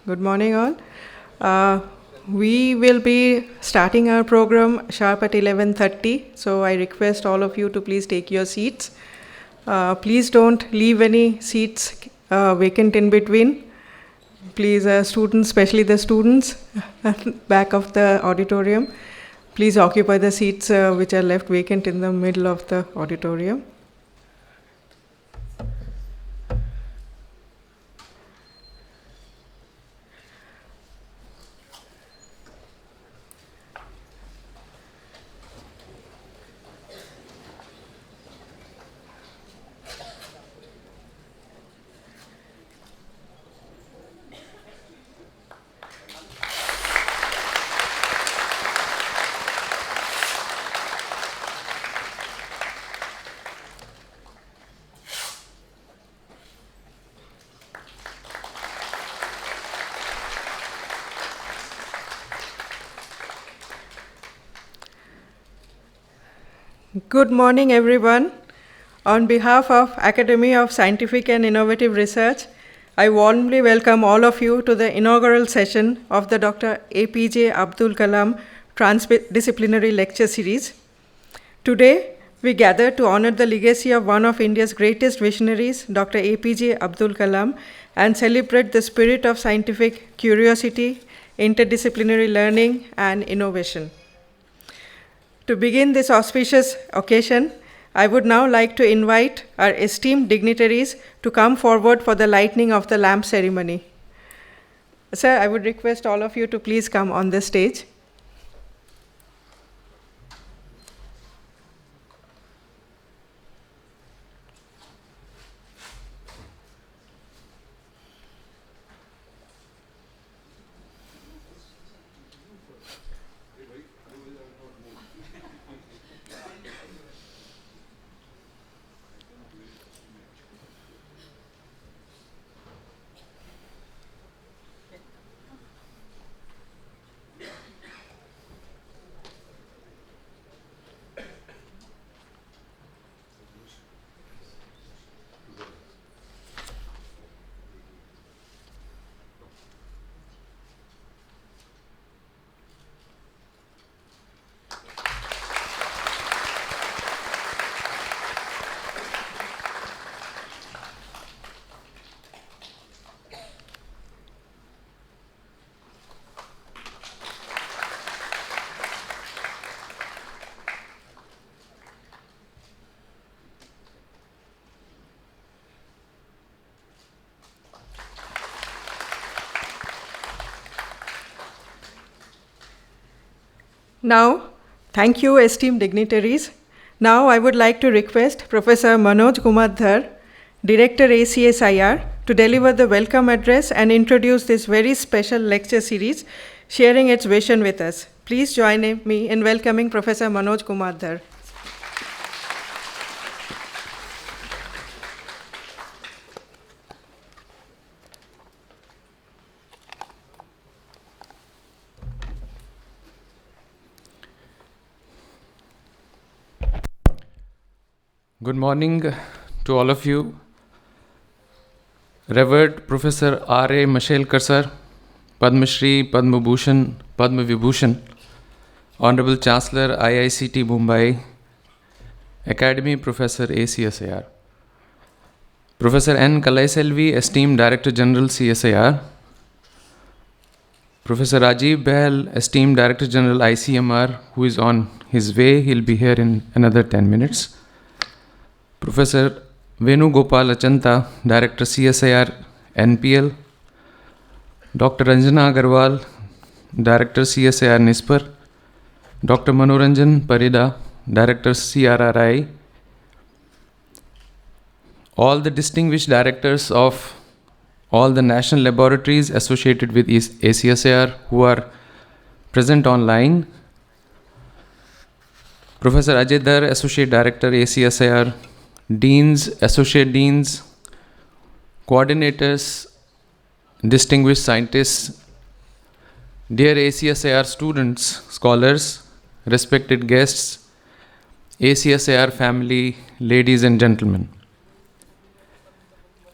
Good morning, all. Uh, we will be starting our program sharp at 11:30. So I request all of you to please take your seats. Please don't leave any seats vacant in between. Please, students, especially the students back of the auditorium, please occupy the seats which are left vacant in the middle of the auditorium. Good morning, everyone. On behalf of Academy of Scientific and Innovative Research, I warmly welcome all of you to the inaugural session of the Dr. APJ Abdul Kalam Transdisciplinary Lecture Series. Today, we gather to honor the legacy of one of India's greatest visionaries, Dr. APJ Abdul Kalam, and celebrate the spirit of scientific curiosity, interdisciplinary learning, and innovation. To begin this auspicious occasion, I would now like to invite our esteemed dignitaries to come forward for the lighting of the lamp ceremony. Sir, I would request all of you to please come on the stage. Now, thank you, esteemed dignitaries. Now, I would like to request Professor Manoj Kumar Dhar, Director ACSIR, to deliver the welcome address and introduce this very special lecture series, sharing its vision with us. Please join me in welcoming Professor Manoj Kumar Dhar. Good morning to all of you. Revered Professor R.A. Mashelkar sir, Padma Shri, Padma Bhushan, Padma Vibhushan, Honorable Chancellor IICT Mumbai, Academy Professor ACSIR, Professor N. Kalaiselvi, Esteemed Director General CSIR, Professor Rajiv Behel, Esteemed Director General ICMR, who is on his way, he'll be here in another 10 minutes. Professor Venu Gopal Achanta, Director CSIR NPL, Dr. Ranjana Agarwal, Director CSIR NISPR, Dr. Manoranjan Parida, Director CRRI, all the distinguished directors of all the national laboratories associated with ACSIR who are present online, Professor Ajay Dhar, Associate Director ACSIR, Deans, Associate Deans, Coordinators, distinguished scientists, dear ACSIR students, scholars, respected guests, ACSIR family, ladies and gentlemen.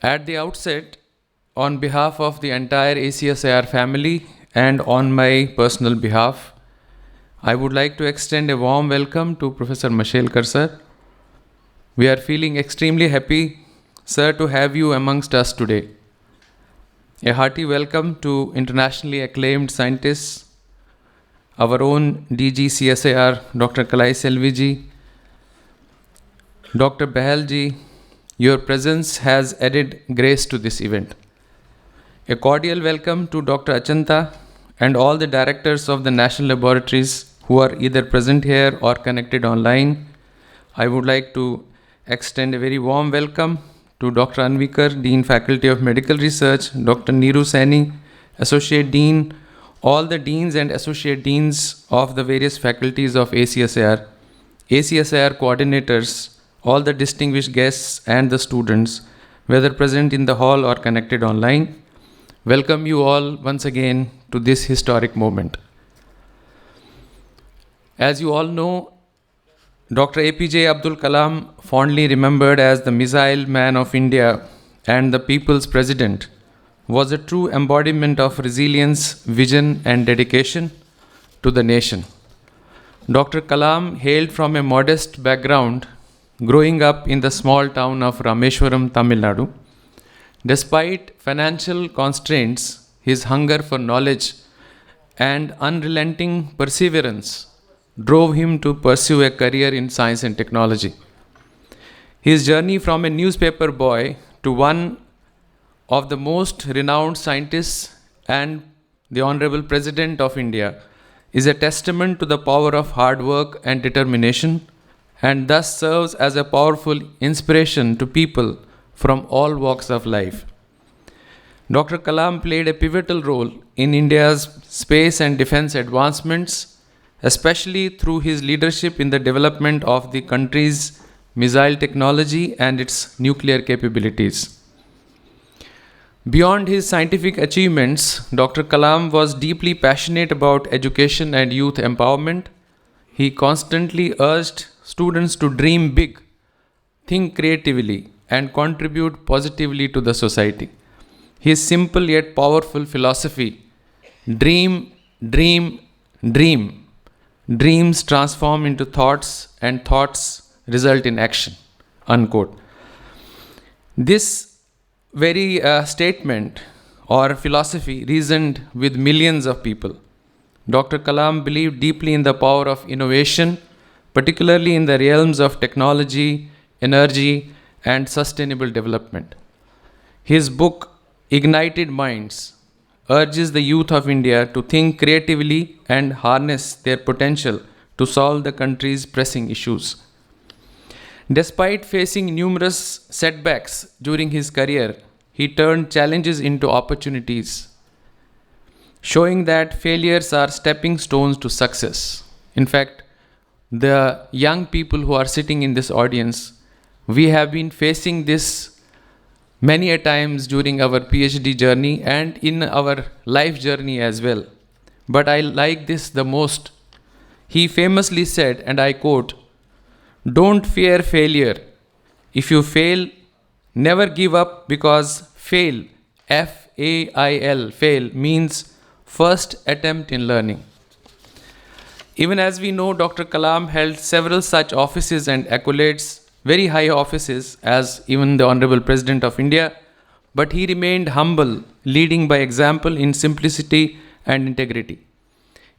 At the outset on behalf of the entire ACSIR family and on my personal behalf, I would like to extend a warm welcome to Professor Mashelkar sir. We are feeling extremely happy, sir, to have you amongst us today. A hearty welcome to internationally acclaimed scientists, our own DG CSIR, Dr. Kalai Selvi Dr. Behal ji. Your presence has added grace to this event. A cordial welcome to Dr. Achanta and all the directors of the national laboratories who are either present here or connected online. I would like to extend a very warm welcome to Dr. Anvikar, Dean Faculty of Medical Research, Dr. Neeru Saini, Associate Dean, all the deans and associate deans of the various faculties of ACSIR, ACSIR coordinators, all the distinguished guests and the students, whether present in the hall or connected online. Welcome you all once again to this historic moment. As you all know, Dr. APJ Abdul Kalam, fondly remembered as the Missile Man of India and the People's President, was a true embodiment of resilience, vision and dedication to the nation. Dr. Kalam hailed from a modest background, growing up in the small town of Rameshwaram, Tamil Nadu. Despite financial constraints, his hunger for knowledge and unrelenting perseverance drove him to pursue a career in science and technology. His journey from a newspaper boy to one of the most renowned scientists and the Honorable President of India is a testament to the power of hard work and determination, and thus serves as a powerful inspiration to people from all walks of life. Dr. Kalam played a pivotal role in India's space and defense advancements, especially through his leadership in the development of the country's missile technology and its nuclear capabilities. Beyond his scientific achievements, Dr. Kalam was deeply passionate about education and youth empowerment. He constantly urged students to dream big, think creatively, and contribute positively to the society. His simple yet powerful philosophy, dream, dream, dream. Dreams transform into thoughts and thoughts result in action, unquote. This very statement or philosophy reasoned with millions of people. Dr. Kalam believed deeply in the power of innovation, particularly in the realms of technology, energy, and sustainable development. His book, Ignited Minds, urges the youth of India to think creatively and harness their potential to solve the country's pressing issues. Despite facing numerous setbacks during his career, he turned challenges into opportunities, showing that failures are stepping stones to success. In fact, the young people who are sitting in this audience, we have been facing this many a times during our PhD journey and in our life journey as well. But I like this the most. He famously said, and I quote, "Don't fear failure. If you fail, never give up, because fail, F-A-I-L, fail means first attempt in learning." Even as we know, Dr. Kalam held several such offices and accolades, very high offices, as even the Honorable President of India, but he remained humble, leading by example in simplicity and integrity.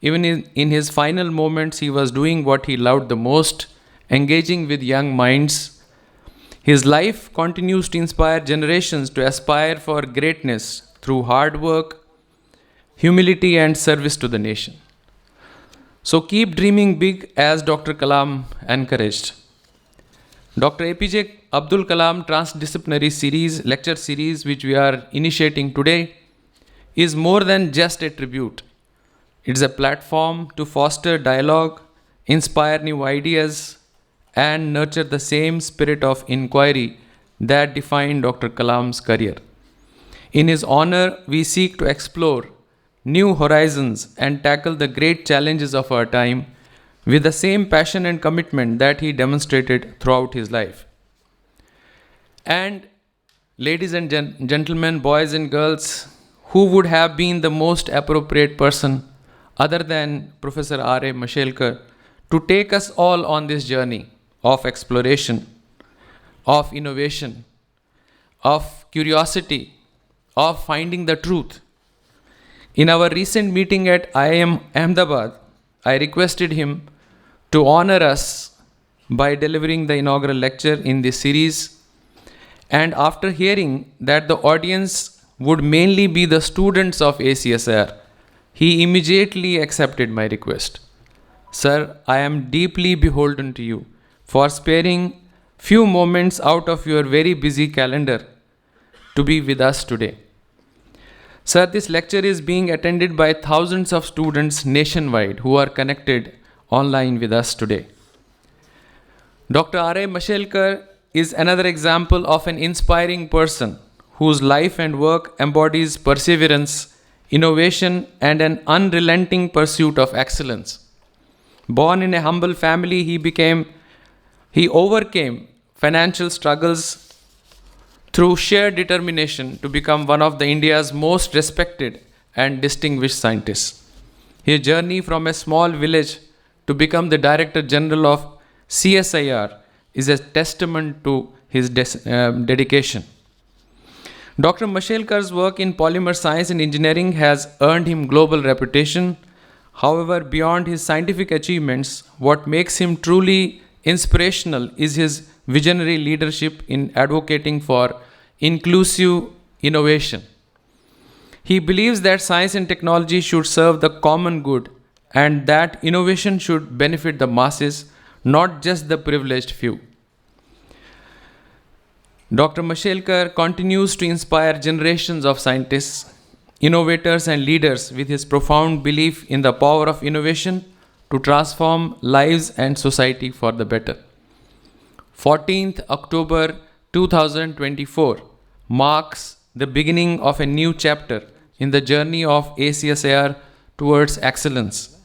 Even in his final moments, he was doing what he loved the most, engaging with young minds. His life continues to inspire generations to aspire for greatness through hard work, humility, and service to the nation. So keep dreaming big, as Dr. Kalam encouraged. Dr. APJ Abdul Kalam Transdisciplinary series, lecture series, which we are initiating today, is more than just a tribute. It's a platform to foster dialogue, inspire new ideas, and nurture the same spirit of inquiry that defined Dr. Kalam's career. In his honor, we seek to explore new horizons and tackle the great challenges of our time with the same passion and commitment that he demonstrated throughout his life. And ladies and gentlemen, boys and girls, who would have been the most appropriate person other than Professor R.A. Mashelkar to take us all on this journey of exploration, of innovation, of curiosity, of finding the truth. In our recent meeting at IIM Ahmedabad, I requested him to honor us by delivering the inaugural lecture in this series. And after hearing that the audience would mainly be the students of ACSR, he immediately accepted my request. Sir, I am deeply beholden to you for sparing few moments out of your very busy calendar to be with us today. Sir, this lecture is being attended by thousands of students nationwide who are connected online with us today. Dr. R.A. Mashelkar is another example of an inspiring person whose life and work embodies perseverance, innovation, and an unrelenting pursuit of excellence. Born in a humble family, he overcame financial struggles through sheer determination to become one of India's most respected and distinguished scientists. His journey from a small village to become the Director General of CSIR is a testament to his dedication. Dr. Mashelkar's work in polymer science and engineering has earned him global reputation. However, beyond his scientific achievements, what makes him truly inspirational is his visionary leadership in advocating for inclusive innovation. He believes that science and technology should serve the common good and that innovation should benefit the masses, not just the privileged few. Dr. Mashelkar continues to inspire generations of scientists, innovators, and leaders with his profound belief in the power of innovation to transform lives and society for the better. 14th October 2024 marks the beginning of a new chapter in the journey of ACSIR towards excellence.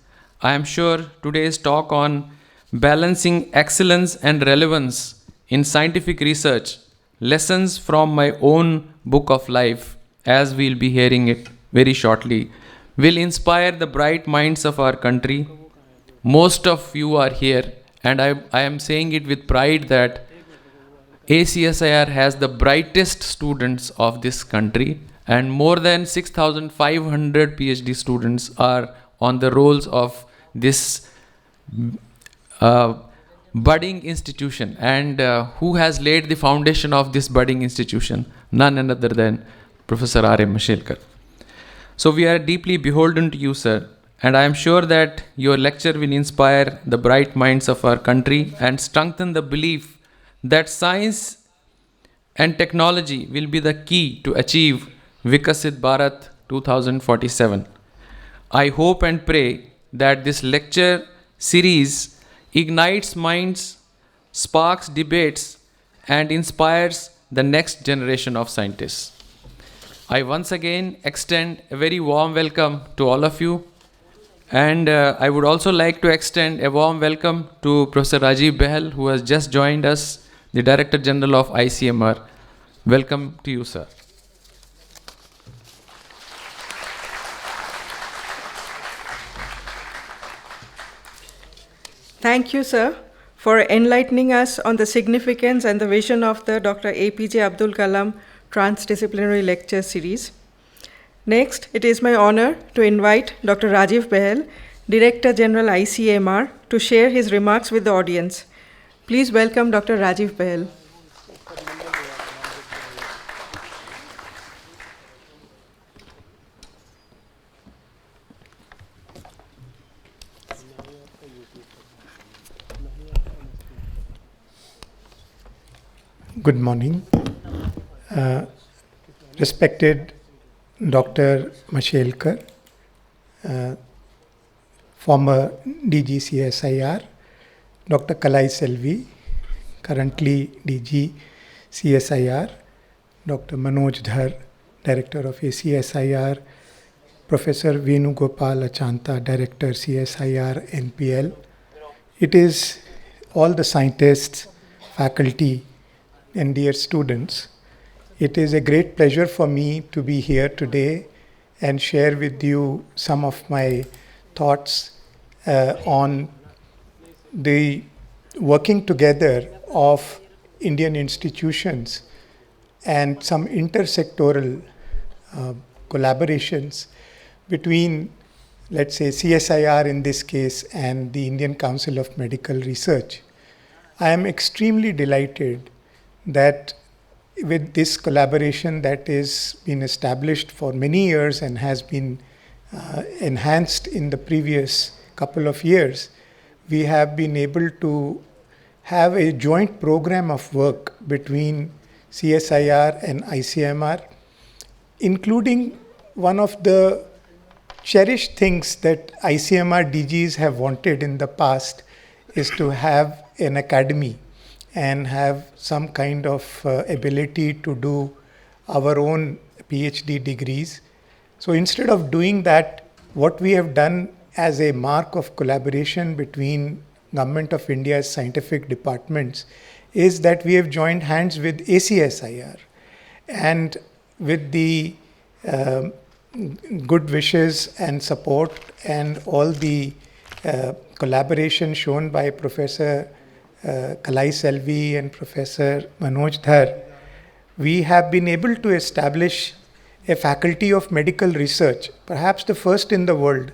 I am sure today's talk on balancing excellence and relevance in scientific research, lessons from my own book of life, as we'll be hearing it very shortly, will inspire the bright minds of our country. Most of you are here, and I am saying it with pride that ACSIR has the brightest students of this country, and more than 6,500 PhD students are on the rolls of this budding institution. And who has laid the foundation of this budding institution? None other than Professor R.A. Mashelkar. So we are deeply beholden to you, sir, and I am sure that your lecture will inspire the bright minds of our country and strengthen the belief that science and technology will be the key to achieve Vikasit Bharat 2047. I hope and pray that this lecture series ignites minds, sparks debates, and inspires the next generation of scientists. I once again extend a very warm welcome to all of you, and I would also like to extend a warm welcome to Professor Rajiv Behel, who has just joined us, the Director General of ICMR. Welcome to you, sir. Thank you, sir, for enlightening us on the significance and the vision of the Dr. APJ Abdul Kalam Transdisciplinary Lecture Series. Next, it is my honor to invite Dr. Rajiv Behel, Director General ICMR, to share his remarks with the audience. Please welcome Dr. Rajiv Behel. Good morning. Respected Dr. Mashelkar, former DG CSIR, Dr. Kalai Selvi, currently DG CSIR, Dr. Manoj Dhar, Director of ACSIR, Professor Venu Gopal Achanta, Director CSIR NPL. It is all the scientists, faculty, and dear students. It is a great pleasure for me to be here today and share with you some of my thoughts on the working together of Indian institutions and some intersectoral collaborations between, let's say, CSIR in this case and the Indian Council of Medical Research. I am extremely delighted that with this collaboration that is been established for many years and has been enhanced in the previous couple of years, we have been able to have a joint program of work between CSIR and ICMR, including one of the cherished things that ICMR DGs have wanted in the past is to have an academy and have some kind of ability to do our own PhD degrees. So instead of doing that, what we have done as a mark of collaboration between Government of India's scientific departments is that we have joined hands with ACSIR, and with the good wishes and support and all the collaboration shown by Professor Kalai Selvi and Professor Manoj Dhar, we have been able to establish a faculty of medical research, perhaps the first in the world.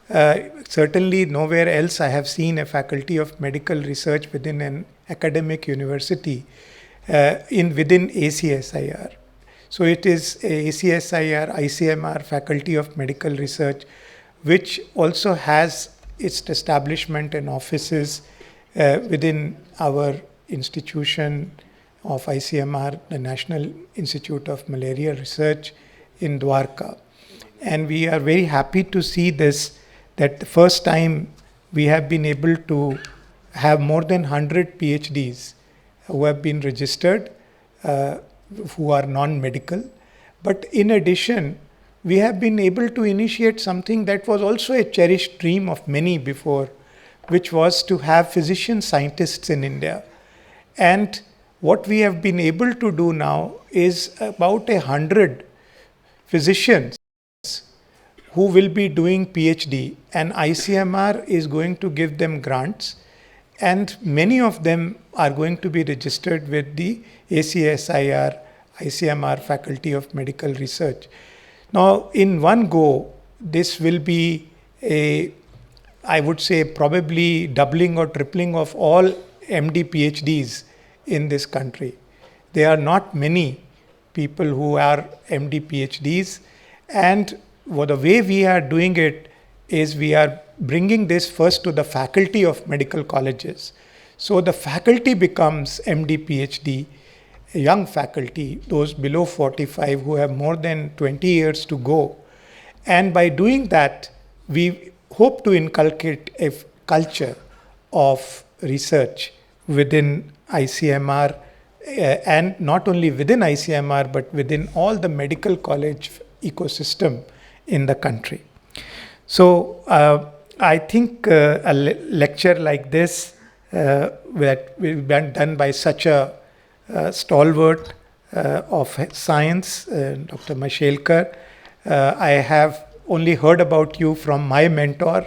Certainly nowhere else I have seen a faculty of medical research within an academic university within ACSIR. So it is a ACSIR ICMR faculty of medical research, which also has its establishment and offices within our institution of ICMR, the National Institute of Malaria Research in Dwarka. And we are very happy to see this, that the first time we have been able to have more than 100 PhDs who have been registered, who are non-medical. But in addition, we have been able to initiate something that was also a cherished dream of many before, which was to have physician scientists in India. And what we have been able to do now is about 100 physicians who will be doing PhD, and ICMR is going to give them grants, and many of them are going to be registered with the ACSIR ICMR Faculty of Medical Research. Now, in one go, this will be I would say probably doubling or tripling of all MD PhDs in this country. There are not many people who are MD PhDs, and the way we are doing it is we are bringing this first to the faculty of medical colleges. So the faculty becomes MD PhD, young faculty, those below 45 who have more than 20 years to go. And by doing that, we hope to inculcate a culture of research within ICMR, and not only within ICMR, but within all the medical college ecosystem in the country. So I think a lecture like this that will be done by such a stalwart of science, Dr. Mashelkar. I have only heard about you from my mentor,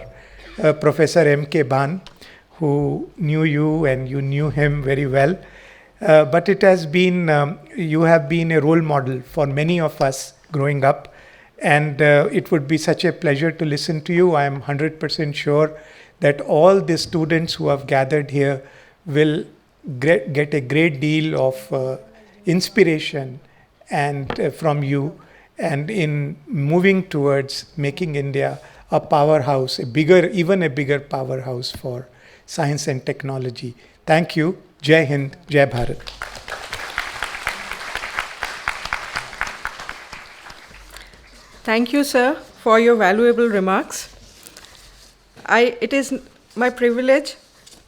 Professor M.K. Ban, who knew you and you knew him very well. But it has been, you have been a role model for many of us growing up. And it would be such a pleasure to listen to you. I am 100% sure that all the students who have gathered here will get a great deal of inspiration and from you, and in moving towards making India a powerhouse, even a bigger powerhouse for science and technology. Thank you. Jai Hind, Jai Bharat. Thank you, sir, for your valuable remarks. It is my privilege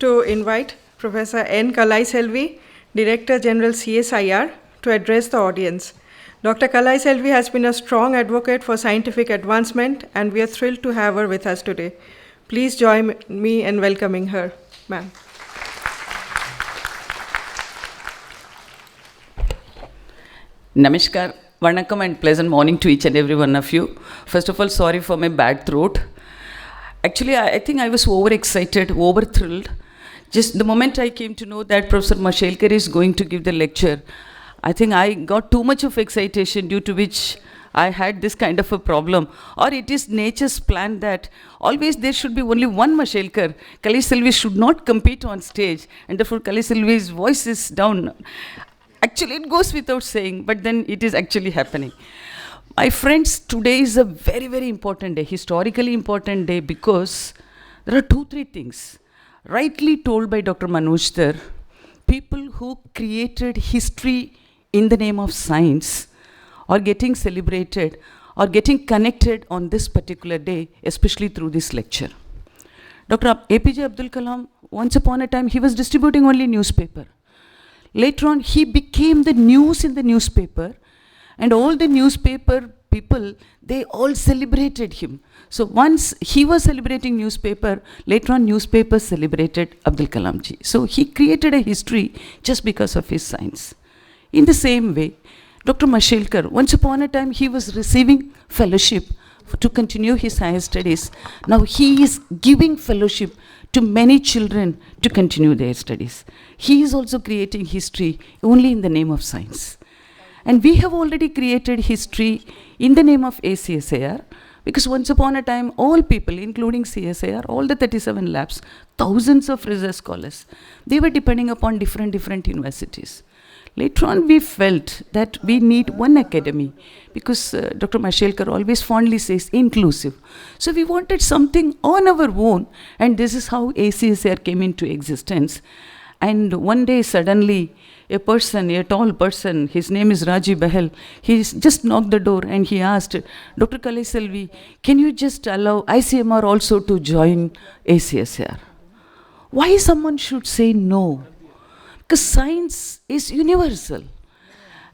to invite Professor N. Kalai Selvi, Director General CSIR, to address the audience. Dr. Kalai Selvi has been a strong advocate for scientific advancement, and we are thrilled to have her with us today. Please join me in welcoming her, ma'am. Namaskar, Vanakkam and pleasant morning to each and every one of you. First of all, sorry for my bad throat. Actually, I think I was overexcited, over-thrilled. Just the moment I came to know that Professor Mashelkar is going to give the lecture, I think I got too much of excitation, due to which I had this kind of a problem. Or it is nature's plan that always there should be only one Mashelkar. Kalai Selvi should not compete on stage, and therefore Kalai Selvi's voice is down. Actually, it goes without saying, but then it is actually happening. My friends, today is a very, very important day, historically important day, because there are 2-3 things. Rightly told by Dr. Manoj there, people who created history in the name of science are getting celebrated or getting connected on this particular day, especially through this lecture. Dr. APJ Abdul Kalam, once upon a time, he was distributing only newspaper. Later on, he became the news in the newspaper, and all the newspaper people, they all celebrated him. So once he was celebrating newspaper, later on newspapers celebrated Abdul Kalam ji. So he created a history just because of his science. In the same way, Dr. Mashelkar, once upon a time, he was receiving fellowship to continue his higher studies. Now he is giving fellowship to many children to continue their studies. He is also creating history only in the name of science. And we have already created history in the name of ACSIR, because once upon a time, all people, including CSIR, all the 37 labs, thousands of research scholars, they were depending upon different universities. Later on, we felt that we need one academy, because Dr. Mashelkar always fondly says inclusive. So we wanted something on our own, and this is how ACSR came into existence. And one day, suddenly, a person, a tall person, his name is Raji Bahel, he just knocked the door and he asked, Dr. Kalai Selvi, can you just allow ICMR also to join ACSR? Why someone should say no? Because science is universal.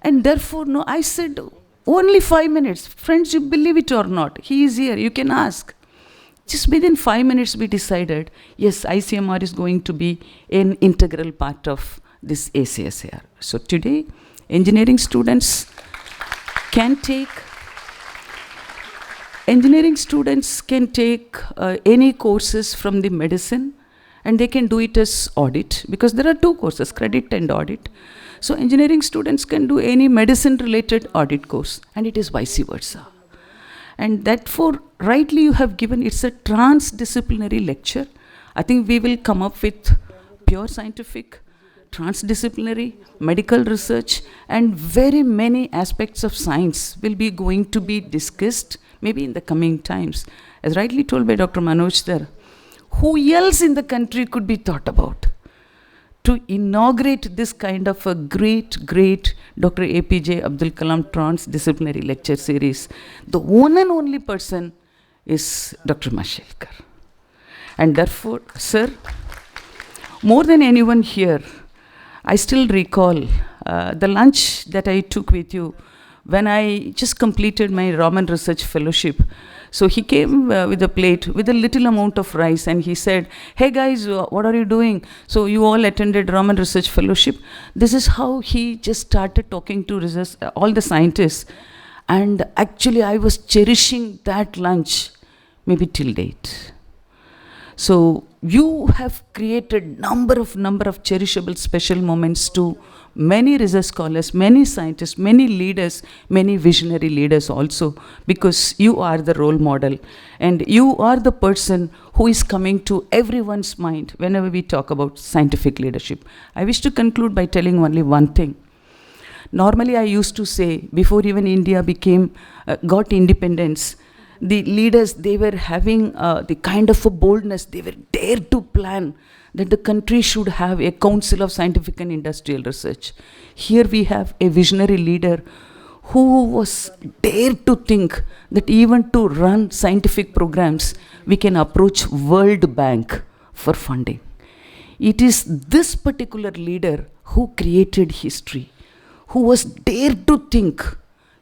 And therefore, no, I said, only 5 minutes. Friends, you believe it or not, he is here, you can ask. Just within 5 minutes, we decided, yes, ICMR is going to be an integral part of this ACSR. So today, engineering students can take any courses from the medicine, and they can do it as audit, because there are 2 courses, credit and audit. So engineering students can do any medicine related audit course, and it is vice versa. And therefore, rightly you have given, it's a transdisciplinary lecture. I think we will come up with pure scientific, transdisciplinary, medical research, and very many aspects of science will be going to be discussed maybe in the coming times. As rightly told by Dr. Manoj there, who else in the country could be thought about to inaugurate this kind of a great Dr. APJ Abdul Kalam Transdisciplinary lecture series? The one and only person is Dr. Mashelkar. And therefore, sir, more than anyone here, I still recall the lunch that I took with you when I just completed my Raman Research Fellowship. So he came with a plate with a little amount of rice, and he said, hey guys, what are you doing? So you all attended Raman Research Fellowship. This is how he just started talking to all the scientists. And actually I was cherishing that lunch maybe till date. So you have created number of cherishable special moments to many research scholars, many scientists, many leaders, many visionary leaders also, because you are the role model and you are the person who is coming to everyone's mind whenever we talk about scientific leadership. I wish to conclude by telling only one thing. Normally I used to say, before even India got independence, the leaders, they were having the kind of a boldness, they were dared to plan that the country should have a Council of Scientific and Industrial Research. Here we have a visionary leader who was dared to think that even to run scientific programs, we can approach World Bank for funding. It is this particular leader who created history, who was dared to think.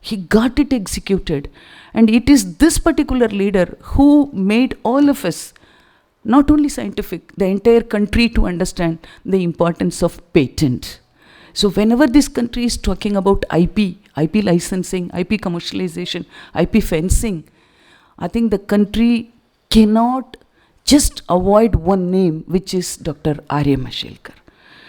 He got it executed. And it is this particular leader who made all of us, not only scientific, the entire country, to understand the importance of patent. So whenever this country is talking about IP licensing, IP commercialization, IP fencing, I think the country cannot just avoid one name, which is Dr. Arya Mashelkar.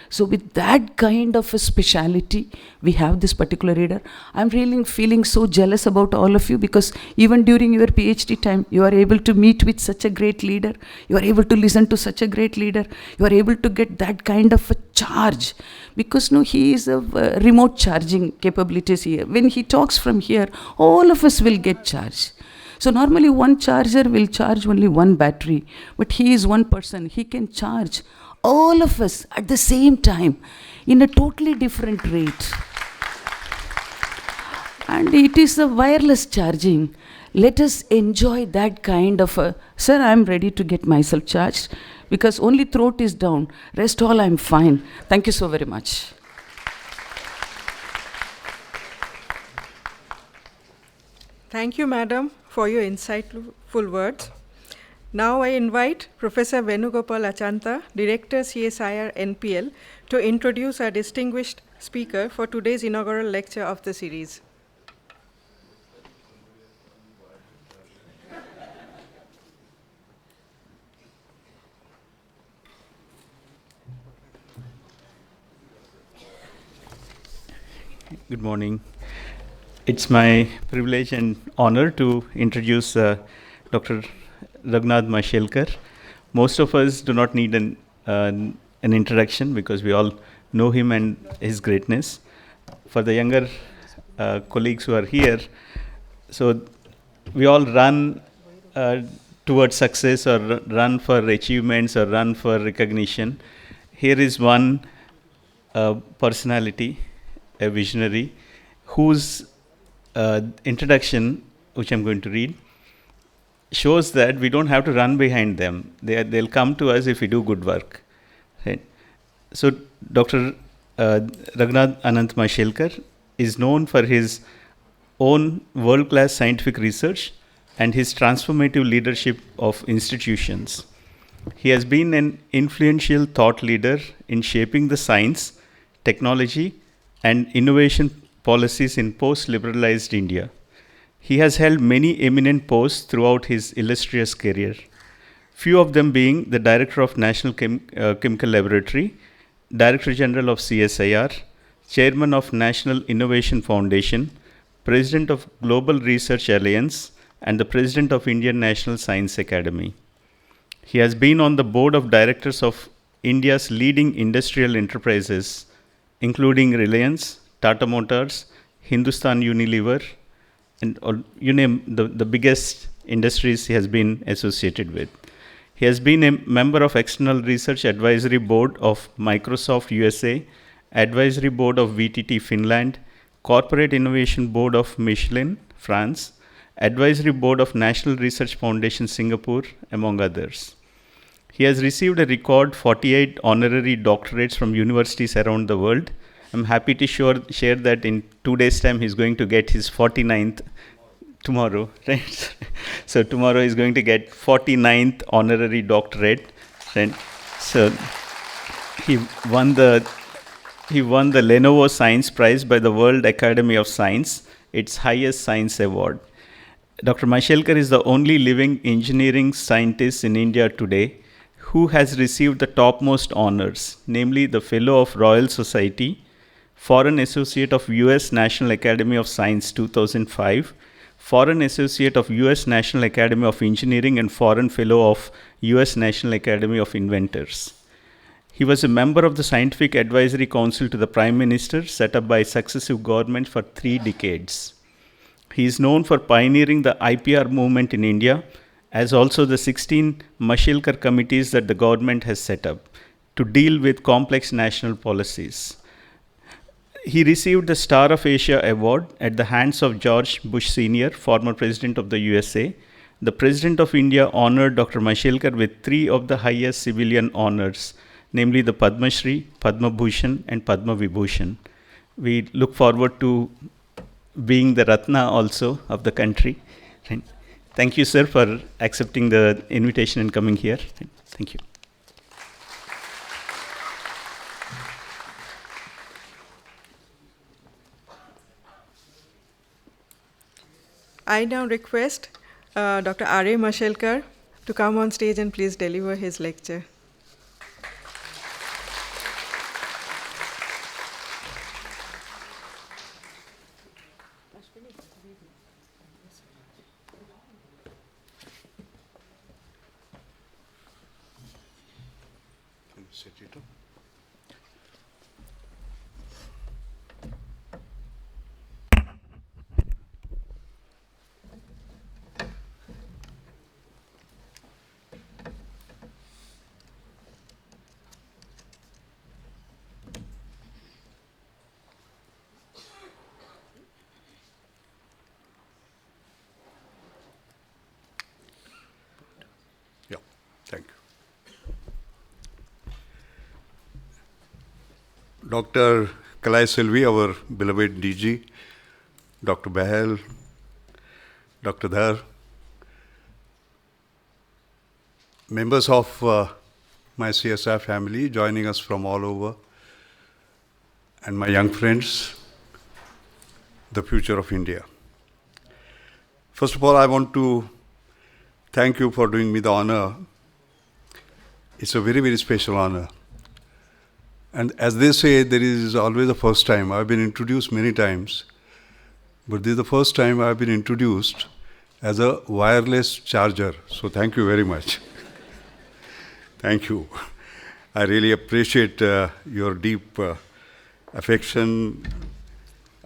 So with that kind of a speciality, we have this particular reader. I'm really feeling so jealous about all of you, because even during your PhD time, you are able to meet with such a great leader. You are able to listen to such a great leader. You are able to get that kind of a charge, because no, he is a remote charging capabilities here. When he talks from here, all of us will get charged. So normally one charger will charge only one battery, but he is one person. He can charge all of us at the same time in a totally different rate. And it is a wireless charging. Let us enjoy that kind of a, sir, I'm ready to get myself charged, because only throat is down, rest all I'm fine. Thank you so very much. Thank you, madam, for your insightful words. Now I invite Professor Venugopal Achanta, Director CSIR NPL, to introduce our distinguished speaker for today's inaugural lecture of the series. Good morning. It's my privilege and honor to introduce Dr. Raghunath Mashelkar. Most of us do not need an introduction, because we all know him and his greatness. For the younger colleagues who are here, so we all run towards success, or run for achievements, or run for recognition. Here is one personality, a visionary, whose introduction, which I'm going to read, shows that we don't have to run behind them. They'll come to us if we do good work. Right? So Dr. Raghunath Anant Mashelkar is known for his own world-class scientific research and his transformative leadership of institutions. He has been an influential thought leader in shaping the science, technology, and innovation policies in post-liberalized India. He has held many eminent posts throughout his illustrious career, few of them being the Director of National Chemical Laboratory, Director General of CSIR, Chairman of National Innovation Foundation, President of Global Research Alliance, and the President of Indian National Science Academy. He has been on the board of directors of India's leading industrial enterprises, including Reliance, Tata Motors, Hindustan Unilever, and you name the biggest industries he has been associated with. He has been a member of External Research Advisory Board of Microsoft USA, Advisory Board of VTT Finland, Corporate Innovation Board of Michelin, France, Advisory Board of National Research Foundation Singapore, among others. He has received a record 48 honorary doctorates from universities around the world. I'm happy to share that in 2 days' time he's going to get his 49th tomorrow, right? So tomorrow he's going to get 49th honorary doctorate, right? So he won the Lenovo Science Prize by the World Academy of Science, its highest science award. Dr. Mashelkar is the only living engineering scientist in India today who has received the topmost honors, namely the Fellow of Royal Society, Foreign Associate of US National Academy of Science 2005, Foreign Associate of US National Academy of Engineering, and Foreign Fellow of US National Academy of Inventors. He was a member of the Scientific Advisory Council to the Prime Minister, set up by successive governments for 3 decades. He is known for pioneering the IPR movement in India, as also the 16 Mashelkar committees that the government has set up to deal with complex national policies. He received the Star of Asia Award at the hands of George Bush Sr., former President of the USA. The President of India honored Dr. Mashelkar with 3 of the highest civilian honors, namely the Padma Shri, Padma Bhushan, and Padma Vibhushan. We look forward to being the Ratna also of the country. Thank you, sir, for accepting the invitation and coming here. Thank you. I now request Dr. R.A. Mashelkar to come on stage and please deliver his lecture. Thank you. Dr. Kalai Selvi, our beloved DG, Dr. Bahel, Dr. Dhar, members of my CSI family joining us from all over, and my young friends, the future of India. First of all, I want to thank you for doing me the honor. It's a very, very special honor. And as they say, there is always a first time. I've been introduced many times, but this is the first time I've been introduced as a wireless charger. So thank you very much. Thank you. I really appreciate your deep affection.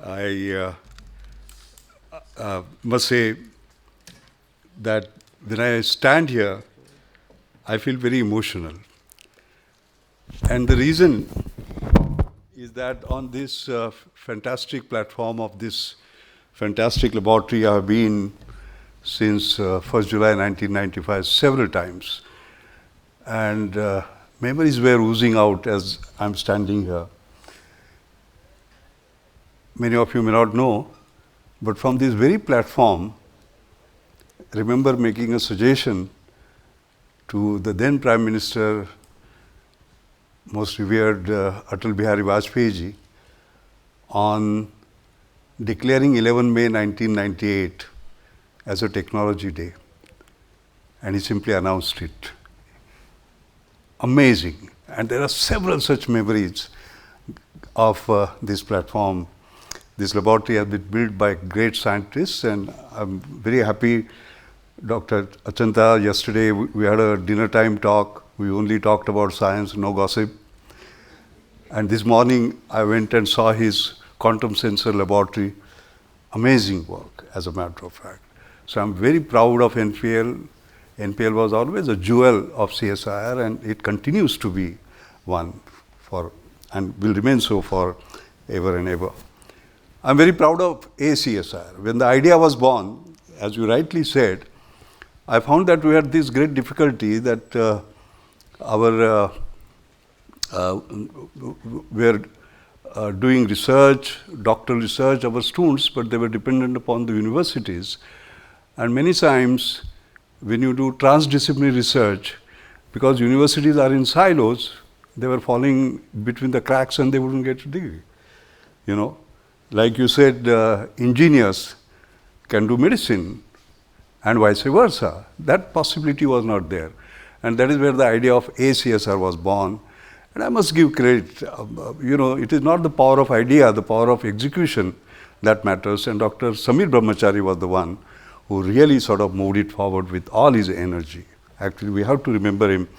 I must say that when I stand here, I feel very emotional. And the reason is that on this fantastic platform of this fantastic laboratory, I have been since 1st July 1995 several times. And memories were oozing out as I'm standing here. Many of you may not know, but from this very platform, I remember making a suggestion to the then Prime Minister, most revered Atal Bihari Vajpayee ji, on declaring 11 May 1998 as a technology day. And he simply announced it. Amazing. And there are several such memories of this platform. This laboratory has been built by great scientists, and I'm very happy. Dr. Achanta, yesterday we had a dinner time talk. We only talked about science, no gossip. And this morning I went and saw his quantum sensor laboratory. Amazing work, as a matter of fact. So I'm very proud of NPL. NPL was always a jewel of CSIR, and it continues to be one for, and will remain so for ever and ever. I'm very proud of ACSIR. When the idea was born, as you rightly said, I found that we had this great difficulty that we are doing research, doctoral research, our students, but they were dependent upon the universities. And many times, when you do transdisciplinary research, because universities are in silos, they were falling between the cracks and they wouldn't get a degree. You know, like you said, engineers can do medicine, and vice versa. That possibility was not there. And that is where the idea of ACSR was born. And I must give credit. It is not the power of idea, the power of execution that matters. And Dr. Samir Brahmachari was the one who really sort of moved it forward with all his energy. Actually, we have to remember him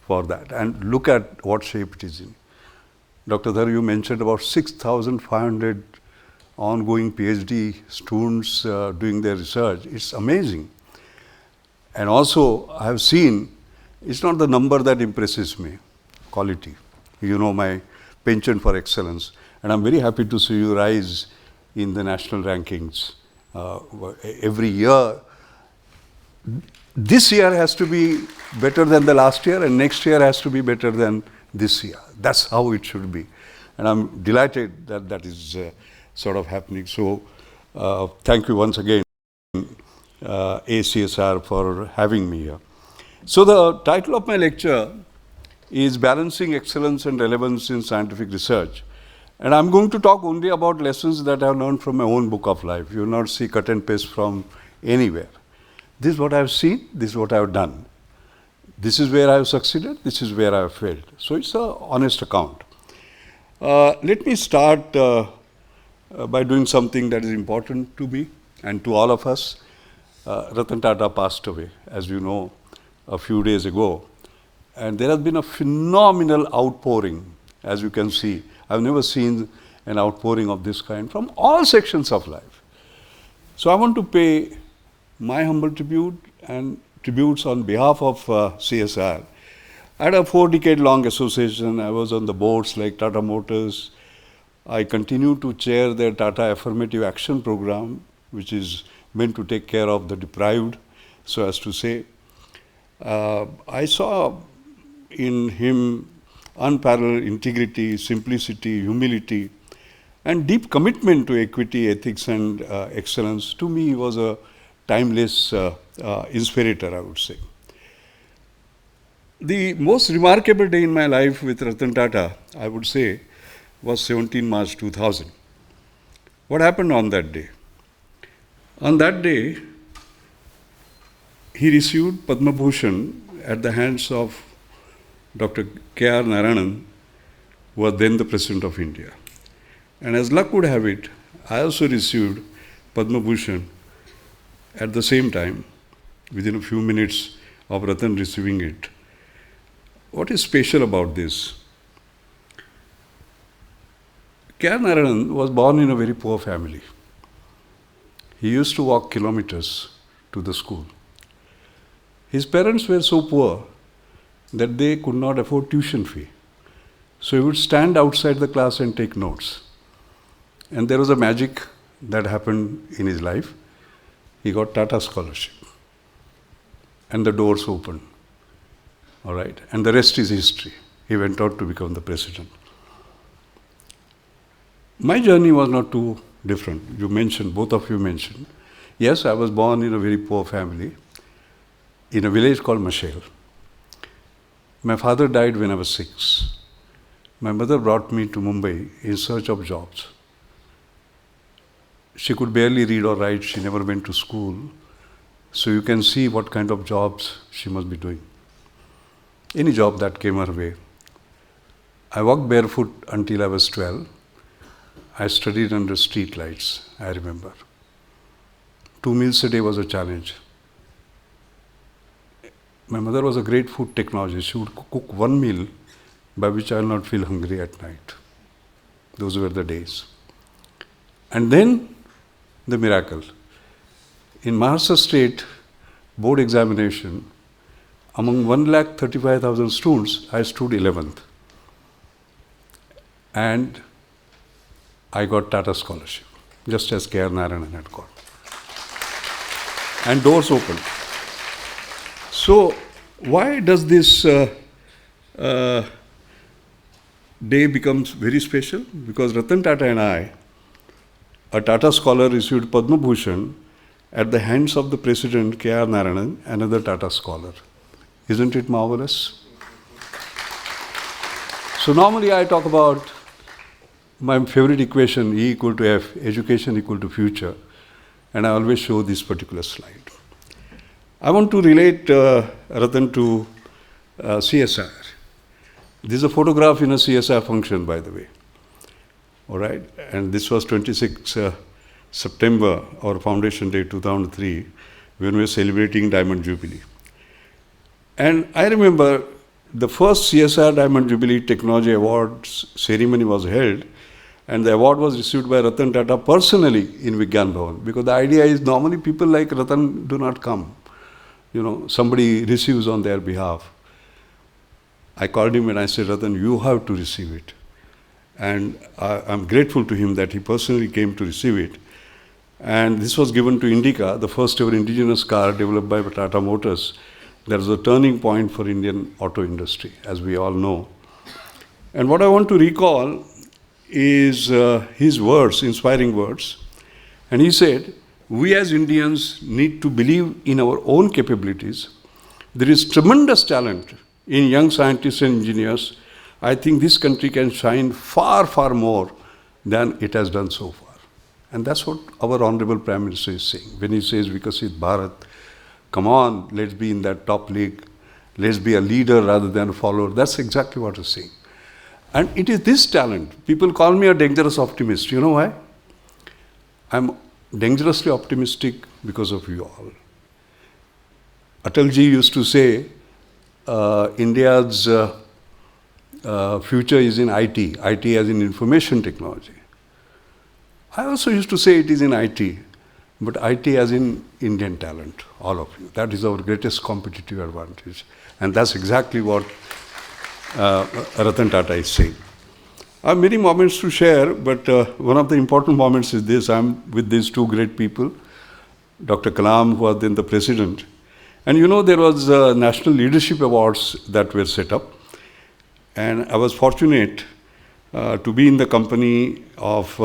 for that. And look at what shape it is in. Dr. Dhar, you mentioned about 6,500 ongoing PhD students doing their research. It's amazing. And also, I have seen, it's not the number that impresses me, quality. You know my penchant for excellence. And I'm very happy to see you rise in the national rankings every year. This year has to be better than the last year, and next year has to be better than this year. That's how it should be. And I'm delighted that that is sort of happening. So thank you once again, ACSR, for having me here. So the title of my lecture is Balancing Excellence and Relevance in Scientific Research. And I'm going to talk only about lessons that I've learned from my own book of life. You will not see cut and paste from anywhere. This is what I have seen, this is what I have done. This is where I have succeeded, this is where I have failed. So it's an honest account. Let me start by doing something that is important to me and to all of us. Ratan Tata passed away, as you know, a few days ago. And there has been a phenomenal outpouring, as you can see. I've never seen an outpouring of this kind from all sections of life. So I want to pay my humble tribute and tributes on behalf of CSR. I had a 4-decade-long association. I was on the boards like Tata Motors. I continue to chair their Tata Affirmative Action Program, which is meant to take care of the deprived, so as to say. I saw in him unparalleled integrity, simplicity, humility, and deep commitment to equity, ethics, and excellence. To me, he was a timeless inspirator, I would say. The most remarkable day in my life with Ratan Tata, I would say, was 17 March 2000. What happened on that day? On that day, he received Padma Bhushan at the hands of Dr. K.R. Narayanan, who was then the President of India. And as luck would have it, I also received Padma Bhushan at the same time, within a few minutes of Ratan receiving it. What is special about this? K.R. Narayanan was born in a very poor family. He used to walk kilometers to the school. His parents were so poor that they could not afford tuition fee. So he would stand outside the class and take notes. And there was a magic that happened in his life. He got Tata Scholarship. And the doors opened. All right. And the rest is history. He went out to become the president. My journey was not too different. You mentioned, both of you mentioned. Yes, I was born in a very poor family in a village called Mashelkar. My father died when I was 6. My mother brought me to Mumbai in search of jobs. She could barely read or write. She never went to school. So you can see what kind of jobs she must be doing. Any job that came her way. I walked barefoot until I was 12. I studied under street lights, I remember. 2 meals a day was a challenge. My mother was a great food technologist. She would cook one meal by which I will not feel hungry at night. Those were the days. And then the miracle. In Maharashtra State board examination, among 135,000 students, I stood 11th. And I got Tata Scholarship, just as K.R. Narayanan had got. And doors opened. So, why does this day becomes very special? Because Ratan Tata and I, a Tata scholar, received Padma Bhushan at the hands of the President K.R. Narayanan, another Tata scholar. Isn't it marvelous? So normally I talk about my favorite equation, E equal to F, education equal to future, and I always show this particular slide. I want to relate Ratan to CSR. This is a photograph in a CSR function, by the way. All right, and this was 26 September, our foundation day 2003, when we were celebrating Diamond Jubilee. And I remember the first CSR Diamond Jubilee Technology Awards ceremony was held, and the award was received by Ratan Tata personally in Vigyan Bhavan, because the idea is normally people like Ratan do not come. You know, somebody receives on their behalf. I called him and I said, Ratan, you have to receive it. And I'm grateful to him that he personally came to receive it. And this was given to Indica, the first ever indigenous car developed by Tata Motors. That was a turning point for Indian auto industry, as we all know. And what I want to recall is his words, inspiring words. And he said, we as Indians need to believe in our own capabilities. There is tremendous talent in young scientists and engineers. I think this country can shine far, far more than it has done so far. And that's what our Honorable Prime Minister is saying. When he says, Vikasit Bharat, come on, let's be in that top league. Let's be a leader rather than a follower. That's exactly what he's saying. And it is this talent. People call me a dangerous optimist. You know why? I'm dangerously optimistic because of you all. Atalji used to say, India's future is in IT. IT as in information technology. I also used to say it is in IT, but IT as in Indian talent, all of you. That is our greatest competitive advantage. And that's exactly what Ratan Tata is saying. I have many moments to share, but one of the important moments is this. I'm with these two great people, Dr. Kalam, who was then the president. And you know, there was National Leadership Awards that were set up. And I was fortunate to be in the company of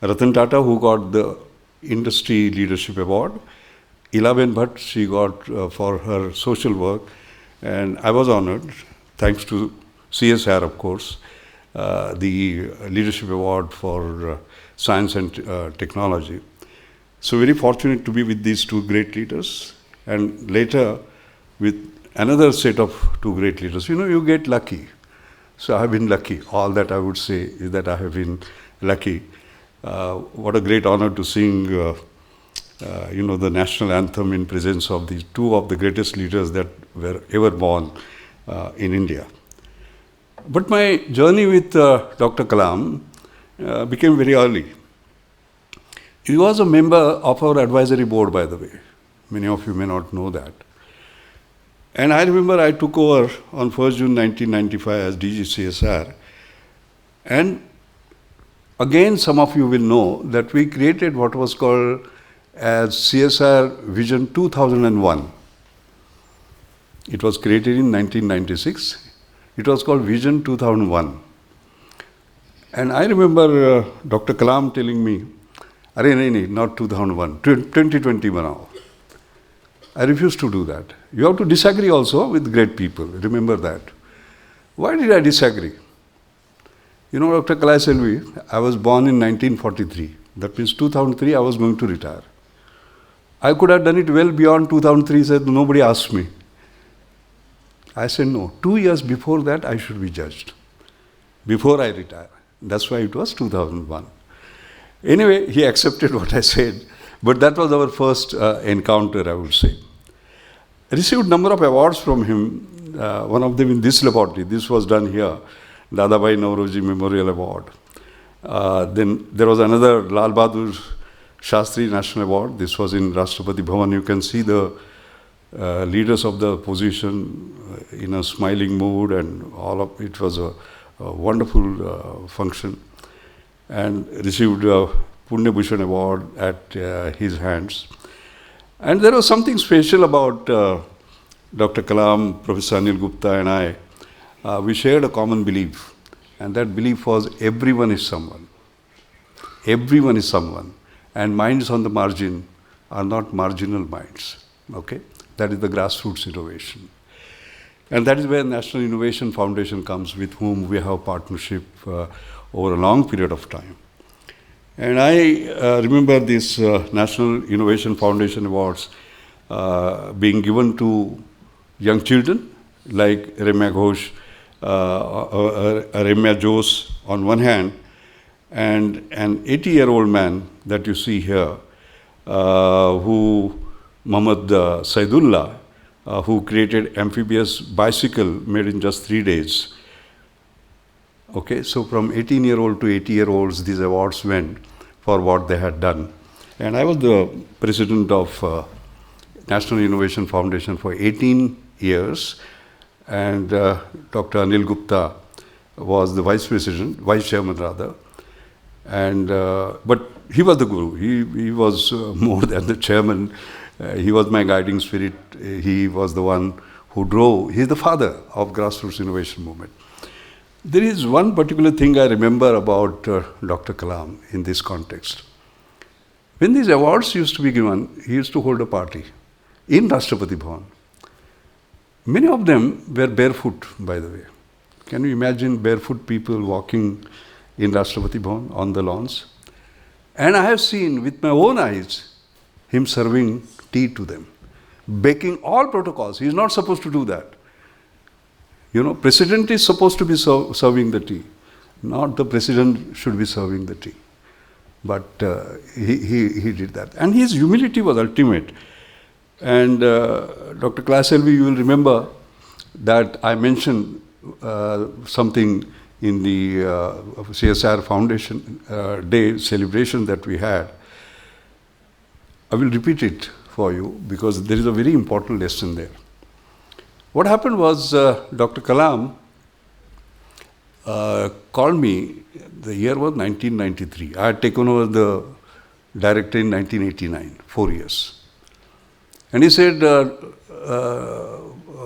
Ratan Tata, who got the Industry Leadership Award. Ilaben Bhatt, she got for her social work. And I was honored, thanks to CSR, of course, the Leadership Award for Science and Technology. So very fortunate to be with these two great leaders. And later, with another set of two great leaders. You know, you get lucky. So I have been lucky. All that I would say is that I have been lucky. What a great honor to sing, the national anthem in presence of these two of the greatest leaders that were ever born in India. But my journey with Dr. Kalam became very early. He was a member of our advisory board, by the way. Many of you may not know that. And I remember I took over on 1st June 1995 as DG CSR. And again, some of you will know that we created what was called as CSR Vision 2001. It was created in 1996. It was called Vision 2001. And I remember Dr. Kalam telling me, "Arey, not 2001, 2020 manao." I refused to do that. You have to disagree also with great people. Remember that. Why did I disagree? You know, Dr. Kalai Selvi, I was born in 1943. That means 2003 I was going to retire. I could have done it well beyond 2003, said nobody asked me. I said no. 2 years before that I should be judged. Before I retire. That's why it was 2001. Anyway, he accepted what I said. But that was our first encounter, I would say. I received a number of awards from him, one of them in this laboratory. This was done here, Dadabhai Nauroji Memorial Award. Then there was another Lal Bahadur Shastri National Award. This was in Rashtrapati Bhavan. You can see the leaders of the position in a smiling mood, and all of it was a wonderful function. And received a Punya Bhushan Award at his hands. And there was something special about Dr. Kalam, Professor Anil Gupta and I. We shared a common belief. And that belief was everyone is someone. Everyone is someone. And minds on the margin are not marginal minds. Okay? That is the grassroots innovation. And that is where National Innovation Foundation comes, with whom we have partnership over a long period of time. And I remember this National Innovation Foundation Awards being given to young children like Ramya Ghosh, Ramya Jose on one hand, and an 80-year-old man that you see here, who Muhammad Saidullah, who created amphibious bicycle made in just 3 days. Okay, so from 18-year-old to 80-year-olds, these awards went for what they had done. And I was the president of National Innovation Foundation for 18 years, and Dr. Anil Gupta was the vice chairman rather. And but he was the guru. He was more than the chairman. He was my guiding spirit. He was the one who drove. He's the father of grassroots innovation movement. There is one particular thing I remember about Dr. Kalam in this context. When these awards used to be given, he used to hold a party in Rashtrapati Bhavan. Many of them were barefoot, by the way. Can you imagine barefoot people walking in Rashtrapati Bhavan on the lawns? And I have seen with my own eyes him serving tea to them, breaking all protocols. He is not supposed to do that. President is supposed to be serving the tea. Not the president should be serving the tea. But he did that. And his humility was ultimate. And Dr. Claselvi, you will remember that I mentioned something in the CSR Foundation Day celebration that we had. I will repeat it for you because there is a very important lesson there. What happened was Dr. Kalam called me, the year was 1993. I had taken over the director in 1989, 4 years. And he said,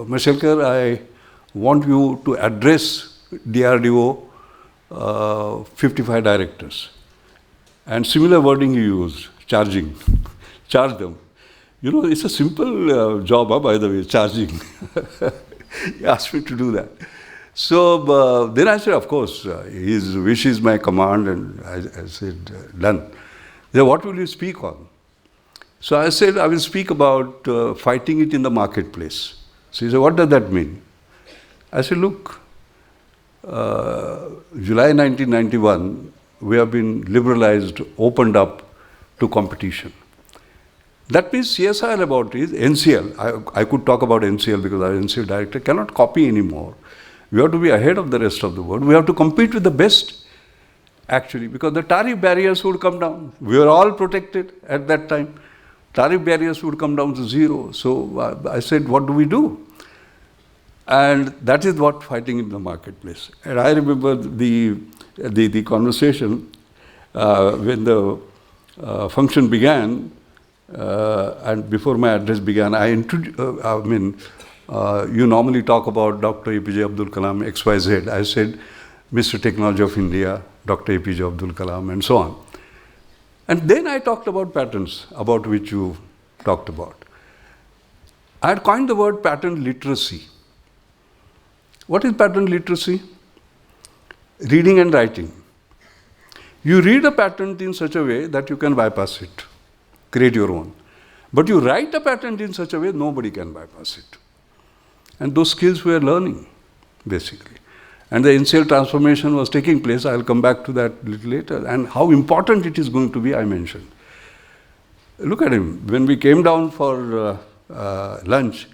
Mashelkar, I want you to address DRDO 55 directors. And similar wording he used, charging. Charge them. It's a simple job, by the way, charging. He asked me to do that. So then I said, of course, his wish is my command, and I said, done. He said, what will you speak on? So I said, I will speak about fighting it in the marketplace. So he said, what does that mean? I said, look, July 1991, we have been liberalized, opened up to competition. That means CSI laboratories, NCL, I could talk about NCL because our NCL director cannot copy anymore. We have to be ahead of the rest of the world. We have to compete with the best, actually, because the tariff barriers would come down. We were all protected at that time. Tariff barriers would come down to zero. So I said, what do we do? And that is what fighting in the marketplace. And I remember the conversation when the function began, and before my address began, you normally talk about Dr. APJ Abdul Kalam, XYZ. I said, Mr. Technology of India, Dr. APJ Abdul Kalam, and so on. And then I talked about patents, about which you talked about. I had coined the word patent literacy. What is patent literacy? Reading and writing. You read a patent in such a way that you can bypass it, create your own. But you write a patent in such a way nobody can bypass it. And those skills we are learning, basically. And the NCL transformation was taking place. I'll come back to that a little later. And how important it is going to be, I mentioned. Look at him. When we came down for lunch,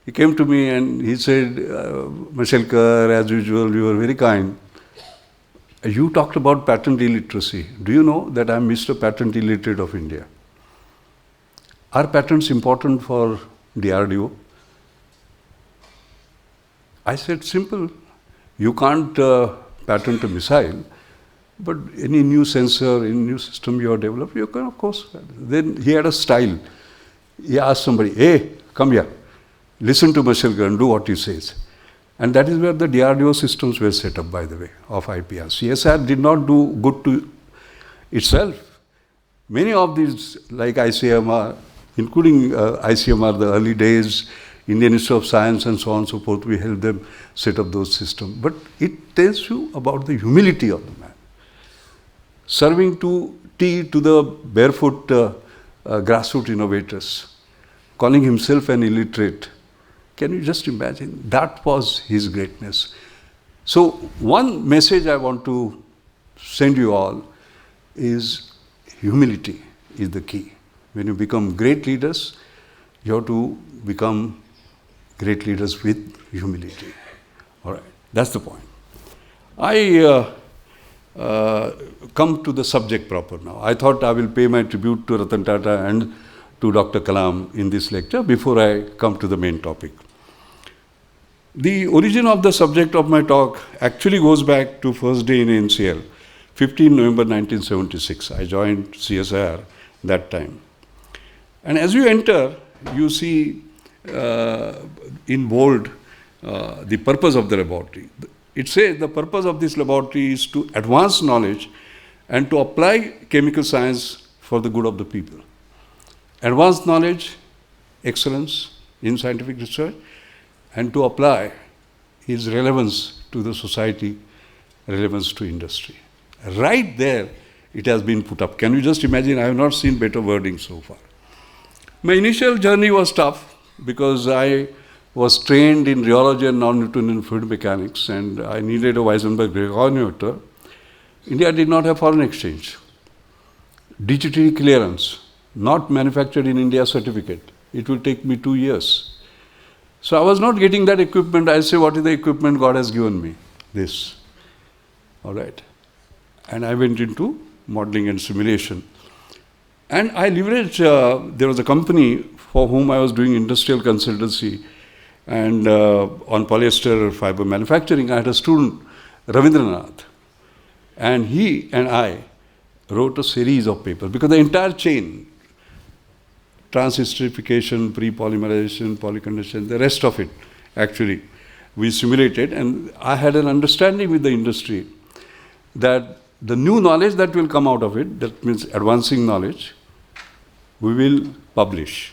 he came to me and he said, Mashelkar, as usual, you were very kind. You talked about patent illiteracy. Do you know that I'm Mr. Patent Illiterate of India? Are patents important for DRDO? I said, simple. You can't patent a missile, but any new sensor, any new system you have developed, you can, of course. Then he had a style. He asked somebody, hey, come here, listen to Mashelkar and do what he says. And that is where the DRDO systems were set up, by the way, of IPR. CSR did not do good to itself. Many of these, like ICMR, including ICMR, the early days, Indian Institute of Science and so on and so forth, we helped them set up those systems. But it tells you about the humility of the man. Serving tea to the barefoot grassroots innovators, calling himself an illiterate. Can you just imagine? That was his greatness. So one message I want to send you all is humility is the key. When you become great leaders, you have to become great leaders with humility. All right, that's the point. I come to the subject proper now. I thought I will pay my tribute to Ratan Tata and to Dr. Kalam in this lecture before I come to the main topic. The origin of the subject of my talk actually goes back to first day in NCL, 15 November 1976. I joined CSIR that time. And as you enter, you see in bold the purpose of the laboratory. It says the purpose of this laboratory is to advance knowledge and to apply chemical science for the good of the people. Advance knowledge, excellence in scientific research, and to apply his relevance to the society, relevance to industry. Right there it has been put up. Can you just imagine? I have not seen better wording so far. My initial journey was tough because I was trained in rheology and non-Newtonian fluid mechanics, and I needed a Weissenberg-Gregor. India did not have foreign exchange. Digitally clearance, not manufactured in India certificate. It will take me 2 years. So I was not getting that equipment. I say, what is the equipment God has given me? This. All right. And I went into modeling and simulation. And I leveraged, there was a company for whom I was doing industrial consultancy, and on polyester fiber manufacturing, I had a student, Ravindranath, and he and I wrote a series of papers, because the entire chain, transesterification, pre-polymerization, polycondensation, the rest of it, actually, we simulated, and I had an understanding with the industry that the new knowledge that will come out of it, that means advancing knowledge, we will publish.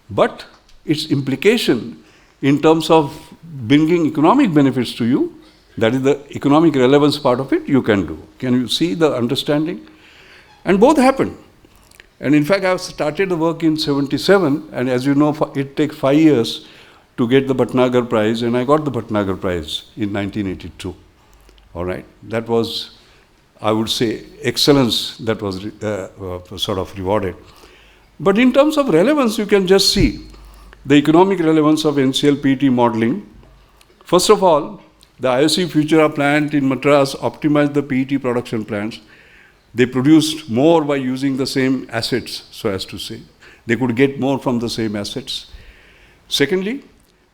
But its implication in terms of bringing economic benefits to you, that is the economic relevance part of it, you can do. Can you see the understanding? And both happened. And in fact, I started the work in 77, and as you know, it takes 5 years to get the Bhatnagar Prize, and I got the Bhatnagar Prize in 1982. All right, that was, I would say, excellence that was sort of rewarded. But in terms of relevance, you can just see the economic relevance of NCL PET modeling. First of all, the IOC Futura plant in Madras optimized the PET production plants. They produced more by using the same assets, so as to say. They could get more from the same assets. Secondly,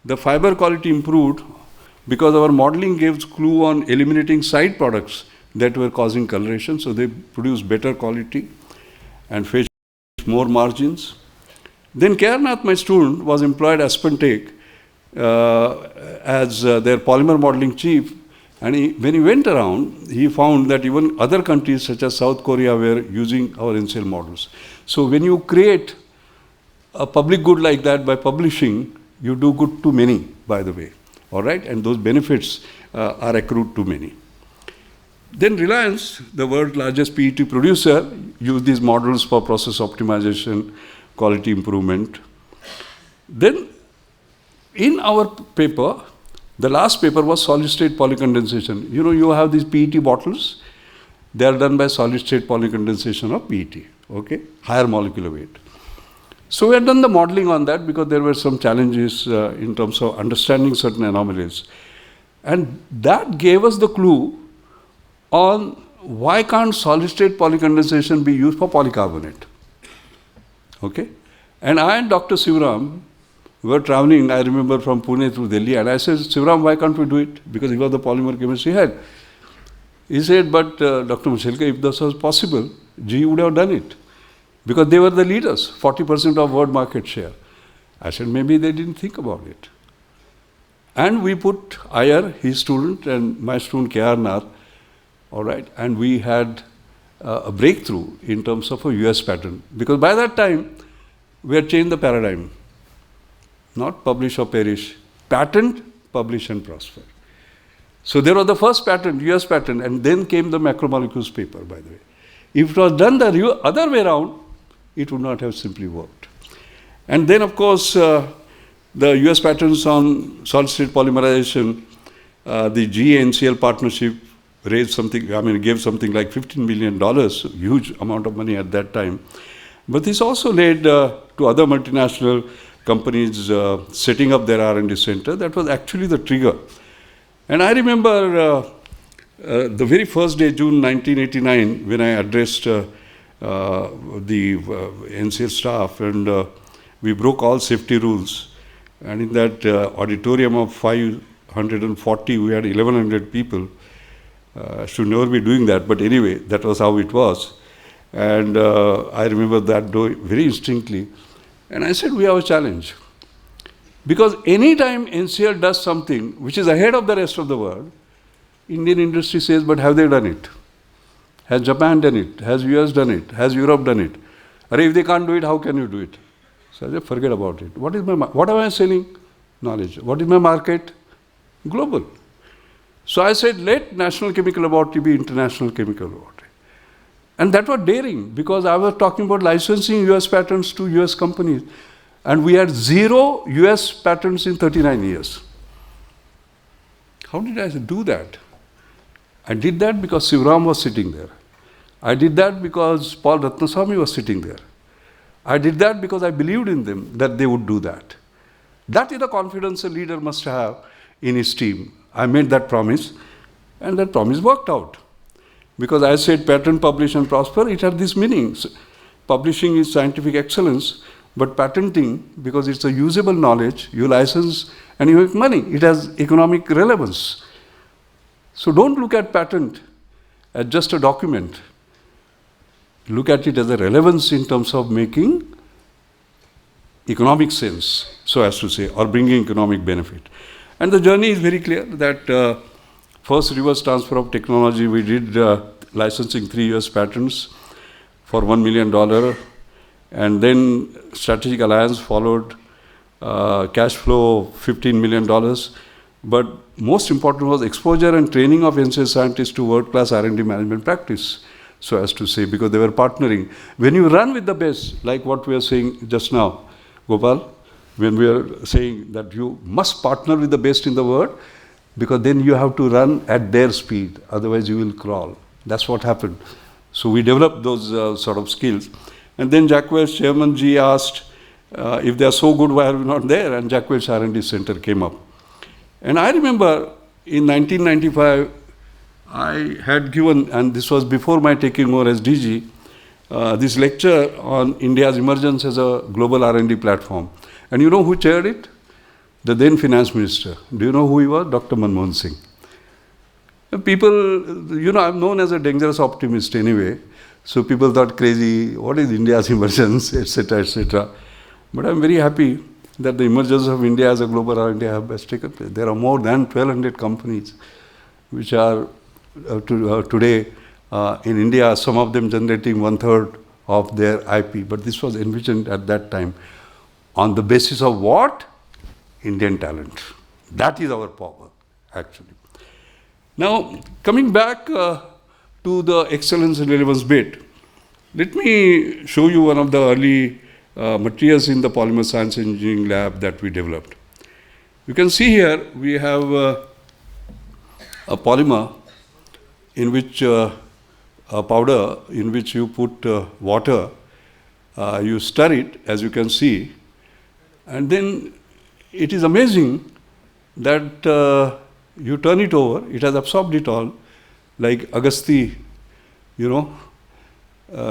the fiber quality improved because our modeling gives clue on eliminating side products that were causing coloration, so they produced better quality and fetched more margins. Then Kernath, my student, was employed as Spentec as their polymer modeling chief, and when he went around, he found that even other countries such as South Korea were using our NCL models. So when you create a public good like that by publishing, you do good to many, by the way, all right? And those benefits are accrued to many. Then Reliance, the world's largest PET producer, used these models for process optimization, quality improvement. Then in our paper, the last paper was solid-state polycondensation. You know, you have these PET bottles. They are done by solid-state polycondensation of PET, okay? Higher molecular weight. So we had done the modeling on that because there were some challenges in terms of understanding certain anomalies. And that gave us the clue on why can't solid-state polycondensation be used for polycarbonate, okay? And I and Dr. Sivaram were traveling, I remember, from Pune through Delhi, and I said, Sivaram, why can't we do it? Because he was the polymer chemistry head. He said, but Dr. Mashelkar, if this was possible, GE would have done it. Because they were the leaders, 40% of world market share. I said, maybe they didn't think about it. And we put Iyer, his student, and my student K.R. Nath, all right, and we had a breakthrough in terms of a US patent. Because by that time, we had changed the paradigm. Not publish or perish, patent, publish and prosper. So there was the first patent, US patent, and then came the macromolecules paper, by the way. If it was done the other way around, it would not have simply worked. And then, of course, the US patents on solid-state polymerization, the GE-NCL partnership raised something, I mean, gave something like $15 million, huge amount of money at that time. But this also led to other multinational companies setting up their R&D center. That was actually the trigger. And I remember the very first day, June 1989, when I addressed the NCL staff, and we broke all safety rules. And in that auditorium of 540, we had 1,100 people. Should never be doing that, but anyway, that was how it was. And I remember that day very distinctly. And I said, we have a challenge. Because any time NCL does something which is ahead of the rest of the world, Indian industry says, but have they done it? Has Japan done it? Has US done it? Has Europe done it? Or if they can't do it, how can you do it? So I said, forget about it. What am I selling? Knowledge. What is my market? Global. So I said, let National Chemical Laboratory be International Chemical Laboratory. And that was daring, because I was talking about licensing US patents to US companies. And we had 0 US patents in 39 years. How did I do that? I did that because Sivaram was sitting there. I did that because Paul Ratnaswamy was sitting there. I did that because I believed in them, that they would do that. That is the confidence a leader must have in his team. I made that promise, and that promise worked out. Because I said patent, publish and prosper, it had these meanings. Publishing is scientific excellence, but patenting, because it's a usable knowledge, you license and you make money. It has economic relevance. So don't look at patent as just a document. Look at it as a relevance in terms of making economic sense, so as to say, or bringing economic benefit. And the journey is very clear that first reverse transfer of technology, we did licensing 3 US patents for $1 million. And then strategic alliance followed, cash flow $15 million. But most important was exposure and training of NCS scientists to world-class R&D management practice, so as to say, because they were partnering. When you run with the best, like what we are saying just now, Gopal, when we are saying that you must partner with the best in the world, because then you have to run at their speed, otherwise you will crawl. That's what happened. So we developed those sort of skills. And then Jack Welch, Chairman G, asked, if they are so good, why are we not there? And Jack Welch R&D Center came up. And I remember in 1995, I had given, and this was before my taking over as DG, this lecture on India's emergence as a global R&D platform. And you know who chaired it? The then finance minister. Do you know who he was? Dr. Manmohan Singh. People, you know, I'm known as a dangerous optimist anyway. So people thought crazy, what is India's emergence, etc., etc. But I'm very happy that the emergence of India as a global R&D hub has taken place. There are more than 1,200 companies which are today in India, some of them generating 1/3 of their IP. But this was envisioned at that time on the basis of what? Indian talent. That is our power, actually. Now, coming back to the excellence and relevance bit, let me show you one of the early materials in the polymer science engineering lab that we developed. You can see here we have a polymer in which a powder in which you put water, you stir it, as you can see, and then it is amazing that you turn it over, it has absorbed it all, like Agasti, you know,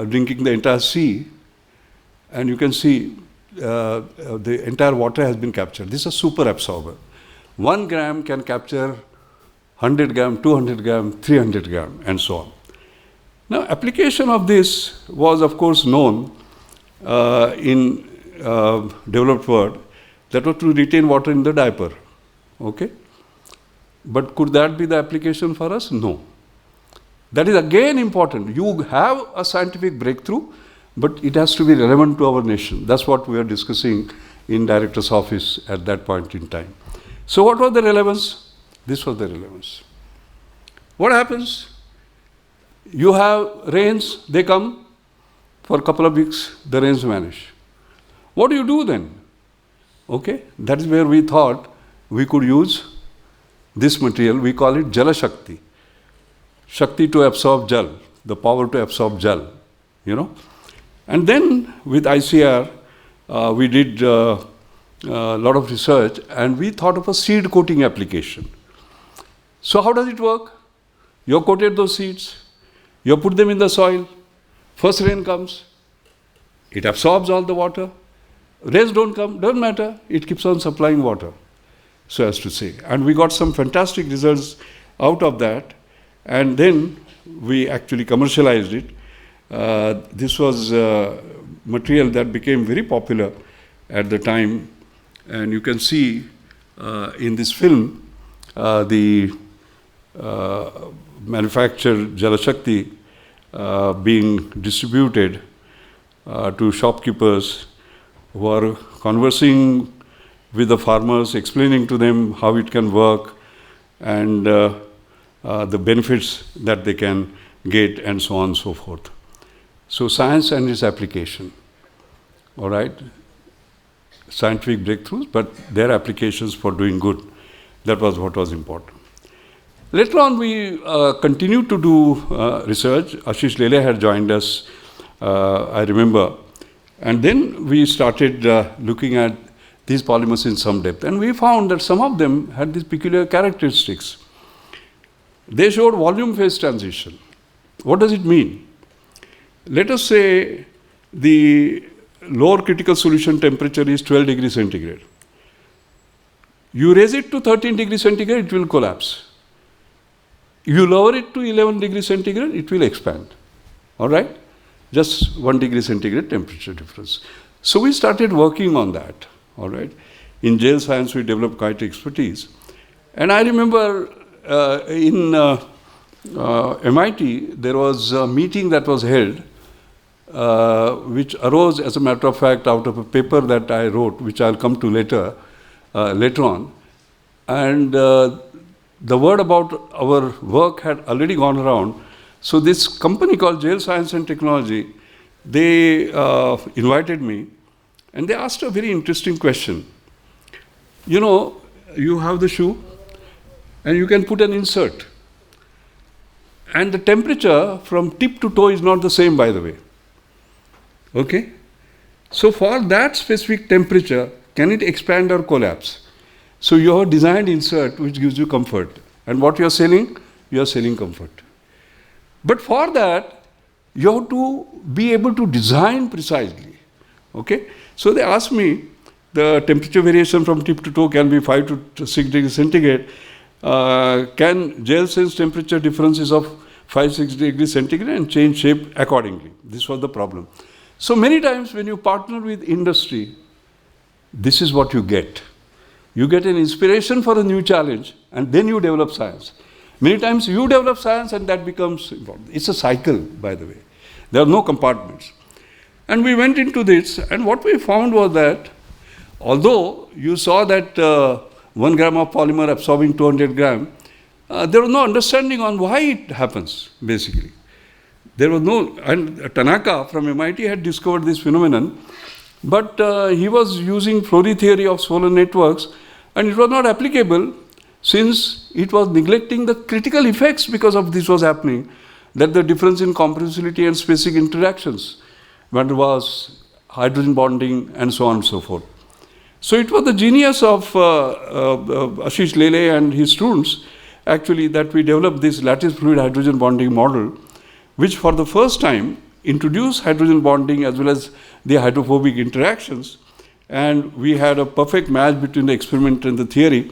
drinking the entire sea, and you can see the entire water has been captured. This is a super absorber. 1 gram can capture 100 gram, 200 gram, 300 gram, and so on. Now, application of this was, of course, known in developed world, that was to retain water in the diaper, okay? But could that be the application for us? No. That is again important. You have a scientific breakthrough, but it has to be relevant to our nation. That's what we are discussing in Director's office at that point in time. So what was the relevance? This was the relevance. What happens? You have rains, they come, for a couple of weeks, the rains vanish. What do you do then? Okay, that is where we thought we could use this material, we call it Jala Shakti. Shakti to absorb Jal, the power to absorb Jal, you know. And then with ICR, we did a lot of research and we thought of a seed coating application. So how does it work? You coated those seeds, you put them in the soil, first rain comes, it absorbs all the water, rains don't come, doesn't matter, it keeps on supplying water, so as to say. And we got some fantastic results out of that, and then we actually commercialized it. This was material that became very popular at the time, and you can see in this film the manufactured Jala Shakti being distributed to shopkeepers who are conversing with the farmers, explaining to them how it can work and the benefits that they can get, and so on and so forth. So science and its application, all right? Scientific breakthroughs, but their applications for doing good. That was what was important. Later on, we continued to do research. Ashish Lele had joined us, I remember. And then we started looking at these polymers in some depth. And we found that some of them had these peculiar characteristics. They showed volume phase transition. What does it mean? Let us say the lower critical solution temperature is 12 degrees centigrade. You raise it to 13 degrees centigrade, it will collapse. You lower it to 11 degrees centigrade, it will expand. All right? Just 1 degree centigrade temperature difference. So we started working on that. All right? In gel science, we developed quite expertise. And I remember in MIT, there was a meeting that was held, which arose, as a matter of fact, out of a paper that I wrote, which I'll come to later on. And the word about our work had already gone around. So this company called Gel Science and Technology, they invited me, and they asked a very interesting question. You know, you have the shoe, and you can put an insert. And the temperature from tip to toe is not the same, by the way. Okay? So for that specific temperature, can it expand or collapse? So you have designed insert which gives you comfort. And what you are selling? You are selling comfort. But for that, you have to be able to design precisely. Okay? So they asked me, the temperature variation from tip to toe can be 5 to 6 degrees centigrade. Can gel sense temperature differences of 5-6 degrees centigrade and change shape accordingly? This was the problem. So many times when you partner with industry, this is what you get. You get an inspiration for a new challenge, and then you develop science. Many times you develop science and that becomes important. It's a cycle, by the way. There are no compartments. And we went into this, and what we found was that although you saw that 1 gram of polymer absorbing 200 gram, there was no understanding on why it happens, basically. There was no, and Tanaka from MIT had discovered this phenomenon, but he was using Flory theory of solar networks, and it was not applicable since it was neglecting the critical effects because of this was happening, that the difference in compressibility and specific interactions, when it was hydrogen bonding and so on and so forth. So it was the genius of Ashish Lele and his students, actually, that we developed this lattice fluid hydrogen bonding model, which for the first time introduced hydrogen bonding as well as the hydrophobic interactions. And we had a perfect match between the experiment and the theory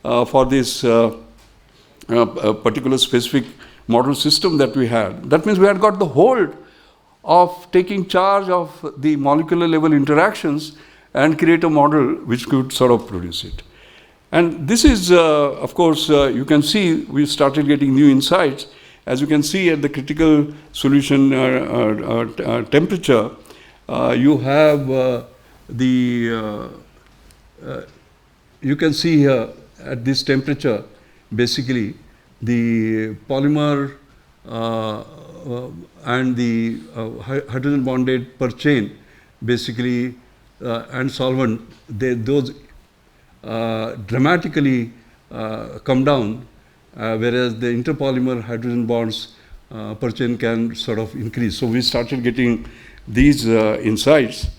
for this particular specific model system that we had. That means we had got the hold of taking charge of the molecular level interactions and create a model which could sort of produce it. And this is, of course, you can see we started getting new insights. As you can see at the critical solution temperature, you have you can see here at this temperature, basically, the polymer and the hydrogen bonded per chain, basically, and solvent, those dramatically come down, whereas the interpolymer hydrogen bonds per chain can sort of increase. So we started getting these insights.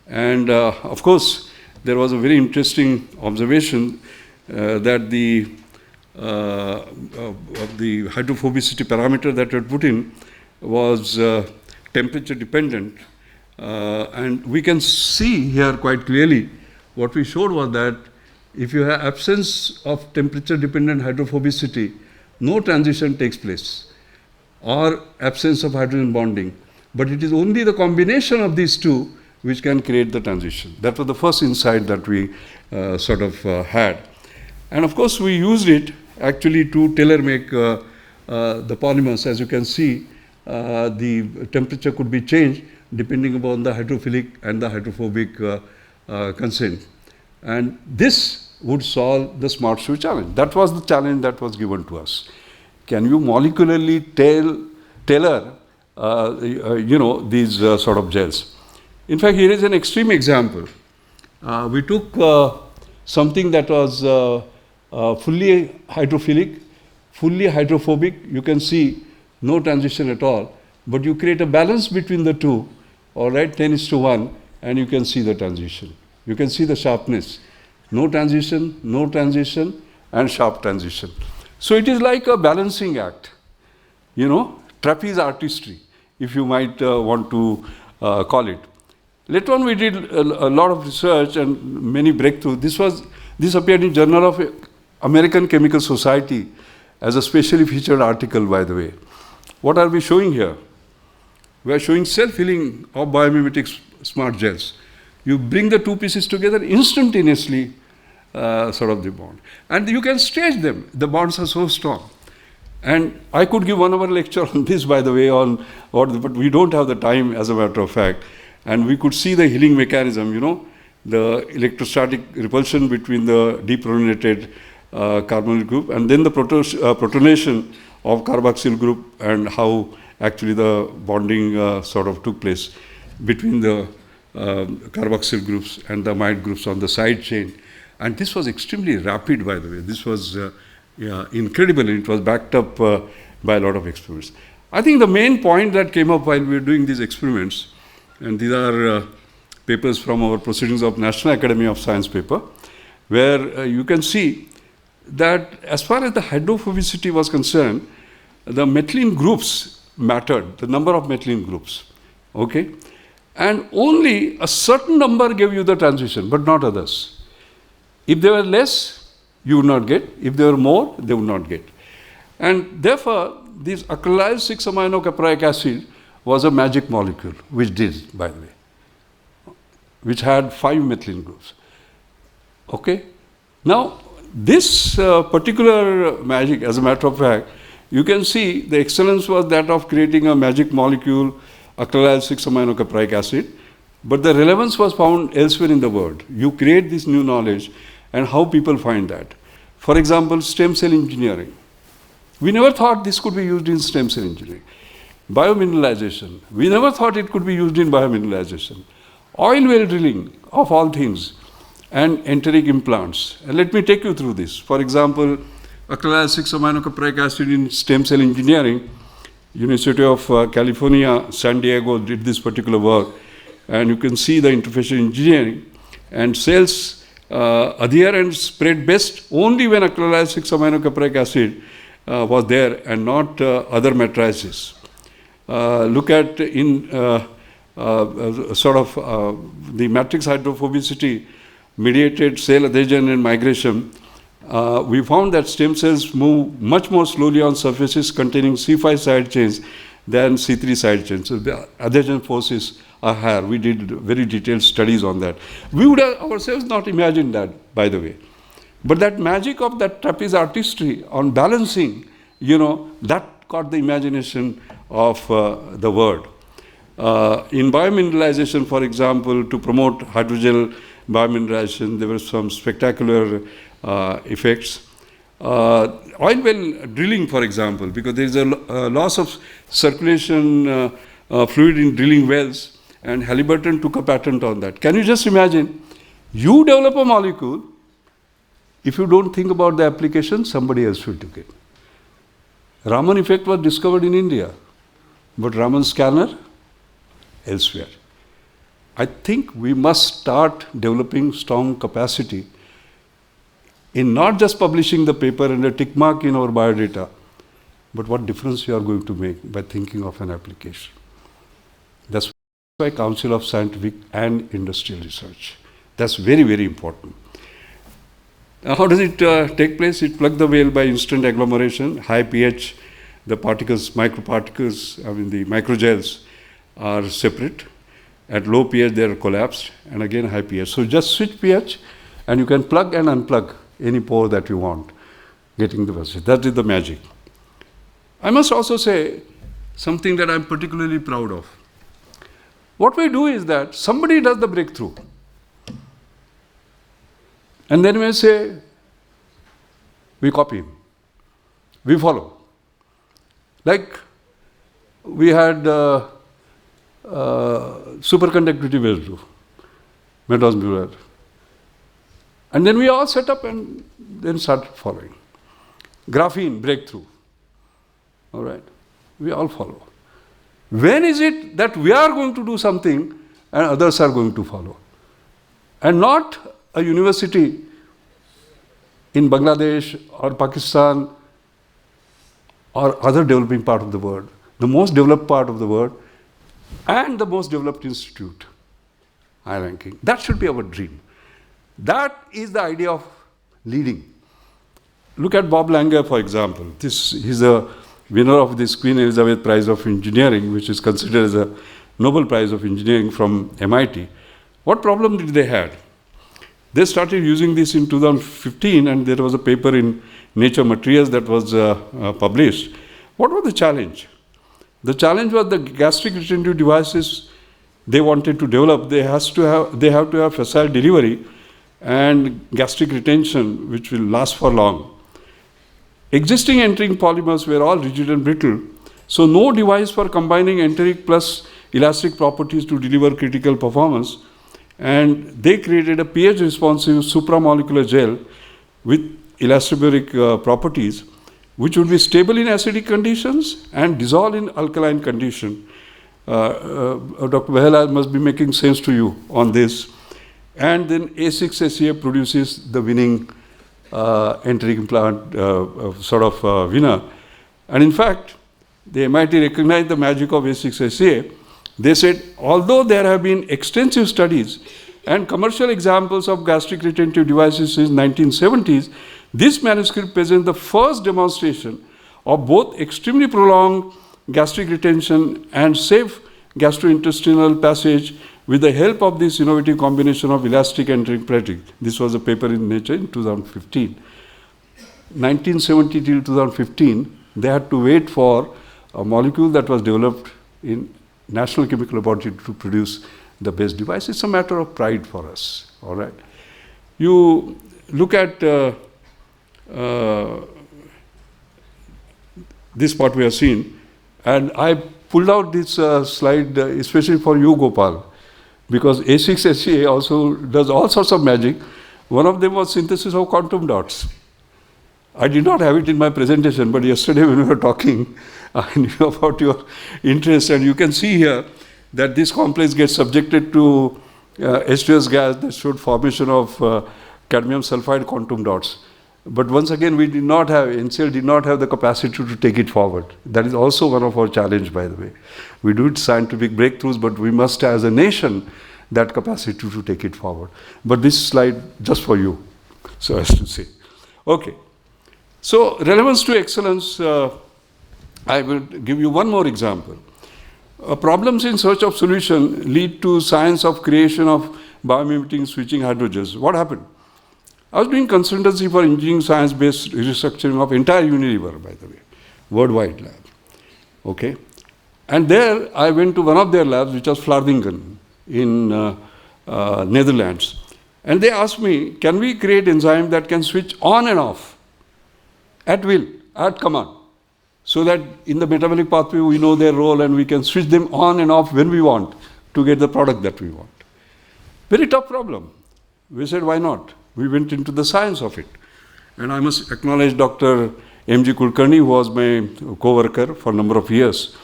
And of course, there was a very interesting observation that the hydrophobicity parameter that we had put in was temperature dependent. And we can see here quite clearly what we showed was that if you have absence of temperature dependent hydrophobicity, no transition takes place, or absence of hydrogen bonding. But it is only the combination of these two which can create the transition. That was the first insight that we sort of had. And of course, we used it actually to tailor-make the polymers. As you can see, the temperature could be changed depending upon the hydrophilic and the hydrophobic consent. And this would solve the smart shoe challenge. That was the challenge that was given to us. Can you molecularly tailor these sort of gels. In fact, here is an extreme example. We took something that was fully hydrophilic, fully hydrophobic. You can see no transition at all, but you create a balance between the two, all right, 10:1, and you can see the transition. You can see the sharpness. No transition, and sharp transition. So it is like a balancing act, trapeze artistry, if you might want to call it. Later on, we did a lot of research and many breakthroughs. This appeared in Journal of American Chemical Society as a specially featured article, by the way. What are we showing here? We are showing self-healing of biomimetic smart gels. You bring the two pieces together instantaneously, sort of the bond. And you can stage them. The bonds are so strong. And I could give 1 hour lecture on this, by the way, but we don't have the time, as a matter of fact. And we could see the healing mechanism, the electrostatic repulsion between the deprotonated carbonyl group and then the protonation of carboxyl group, and how actually the bonding sort of took place between the carboxyl groups and the amide groups on the side chain. And this was extremely rapid, by the way. This was incredible, and it was backed up by a lot of experiments. I think the main point that came up while we were doing these experiments, and these are papers from our Proceedings of National Academy of Science paper, where you can see that as far as the hydrophobicity was concerned, the methylene groups mattered, the number of methylene groups, okay? And only a certain number gave you the transition, but not others. If they were less, you would not get. If they were more, they would not get. And therefore, this acrylyl 6-aminocaproic acid was a magic molecule, which did, by the way, which had 5 methylene groups. Okay? Now, this particular magic, as a matter of fact, you can see the excellence was that of creating a magic molecule, acrylyl 6-aminocaproic acid, but the relevance was found elsewhere in the world. You create this new knowledge, and how people find that. For example, stem cell engineering. We never thought this could be used in stem cell engineering. Biomineralization. We never thought it could be used in biomineralization. Oil well drilling, of all things, and enteric implants. And let me take you through this. For example, acrylyl 6-aminocaproic acid in stem cell engineering. University of California, San Diego did this particular work, and you can see the interfacial engineering, and cells adhere and spread best only when acrylyl 6-aminocaproic acid was there and not other matrices. Look at in the matrix hydrophobicity mediated cell adhesion and migration. We found that stem cells move much more slowly on surfaces containing C5 side chains than C3 side chains. So the adhesion forces are higher. We did very detailed studies on that. We would have ourselves not imagined that, by the way. But that magic of that trapeze artistry on balancing, that caught the imagination of the world. In biomineralization, for example, to promote hydrogel biomineralization, there were some spectacular effects. Oil well drilling, for example, because there is a loss of circulation fluid in drilling wells, and Halliburton took a patent on that. Can you just imagine? You develop a molecule, if you don't think about the application, somebody else will take it. Raman effect was discovered in India, but Raman scanner elsewhere. I think we must start developing strong capacity in not just publishing the paper and a tick mark in our biodata, but what difference you are going to make by thinking of an application. That's why Council of Scientific and Industrial Research. That's very, very important. Now, how does it take place? It plug the whale by instant agglomeration, high pH, the particles, microparticles, the microgels are separate. At low pH, they are collapsed, and again high pH. So just switch pH, and you can plug and unplug any pore that you want, getting the velocity. That is the magic. I must also say something that I'm particularly proud of. What we do is that somebody does the breakthrough, and then we say, we copy him, we follow. Like we had superconductivity Vesdu, Meadows Muir. And then we all set up and then started following. Graphene breakthrough. All right. We all follow. When is it that we are going to do something and others are going to follow? And not a university in Bangladesh or Pakistan or other developing part of the world, the most developed part of the world and the most developed institute, high ranking. That should be our dream. That is the idea of leading. Look at Bob Langer, for example. He's a winner of this Queen Elizabeth Prize of Engineering, which is considered as a Nobel Prize of Engineering from MIT. What problem did they have? They started using this in 2015, and there was a paper in Nature Materials that was published. What was the challenge? The challenge was the gastric retentive devices they wanted to develop. They have to have facile delivery and gastric retention, which will last for long. Existing enteric polymers were all rigid and brittle, so no device for combining enteric plus elastic properties to deliver critical performance. And they created a pH-responsive supramolecular gel with elastomeric properties, which would be stable in acidic conditions and dissolve in alkaline condition. Dr. Behela must be making sense to you on this. And then A6SEA produces the winning enteric implant winner. And in fact, the MIT recognized the magic of A6SEA. They said, although there have been extensive studies and commercial examples of gastric retentive devices since 1970s, this manuscript presents the first demonstration of both extremely prolonged gastric retention and safe gastrointestinal passage with the help of this innovative combination of elastic and enteric plating. This was a paper in Nature in 2015. 1970 till 2015, they had to wait for a molecule that was developed in National Chemical Laboratory to produce the best device. It's a matter of pride for us, all right? You look at this part we have seen, and I pulled out this slide especially for you, Gopal, because A6SEA also does all sorts of magic. One of them was synthesis of quantum dots. I did not have it in my presentation, but yesterday when we were talking, I knew about your interest, and you can see here that this complex gets subjected to H2S gas that showed formation of cadmium sulfide quantum dots. But once again, we did not have, NCL did not have the capacity to take it forward. That is also one of our challenge, by the way. We do scientific breakthroughs, but we must, as a nation, that capacity to take it forward. But this slide, just for you, so as to say. Okay. So, relevance to excellence, I will give you one more example. Problems in search of solution lead to science of creation of biomimetic switching hydrogens. What happened? I was doing consultancy for engineering science-based restructuring of entire Unilever, by the way, worldwide lab. Okay, and there I went to one of their labs, which was Vlaardingen in Netherlands, and they asked me, can we create enzyme that can switch on and off at will, at command, so that in the metabolic pathway we know their role and we can switch them on and off when we want to get the product that we want. Very tough problem. We said, why not? We went into the science of it. And I must acknowledge Dr. M.G. Kulkarni, who was my co-worker for a number of years.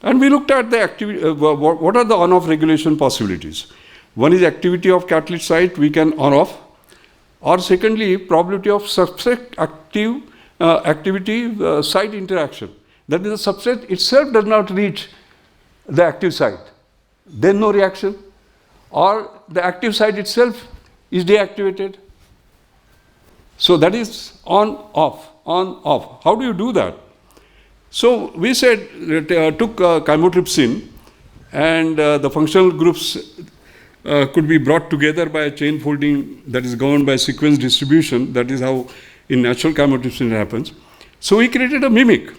And we looked at the activity, what are the on-off regulation possibilities? One is activity of catalyst site, we can on-off. Or secondly, probability of substrate activity site interaction. That is, the substrate itself does not reach the active site. Then no reaction. Or the active site itself is deactivated. So that is on, off, on, off. How do you do that? So we said, took chymotrypsin, and the functional groups could be brought together by a chain folding that is governed by sequence distribution. That is how in natural chymotrypsin it happens. So we created a mimic,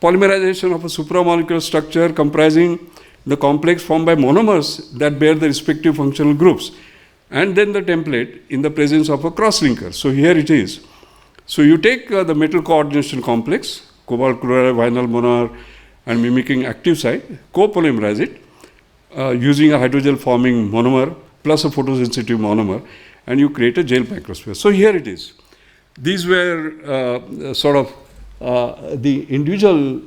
polymerization of a supramolecular structure comprising the complex formed by monomers that bear the respective functional groups, and then the template in the presence of a cross-linker. So here it is. So you take the metal coordination complex, cobalt chloride, vinyl monomer, and mimicking active site, copolymerize it using a hydrogel forming monomer plus a photosensitive monomer, and you create a gel microsphere. So here it is. These were the individual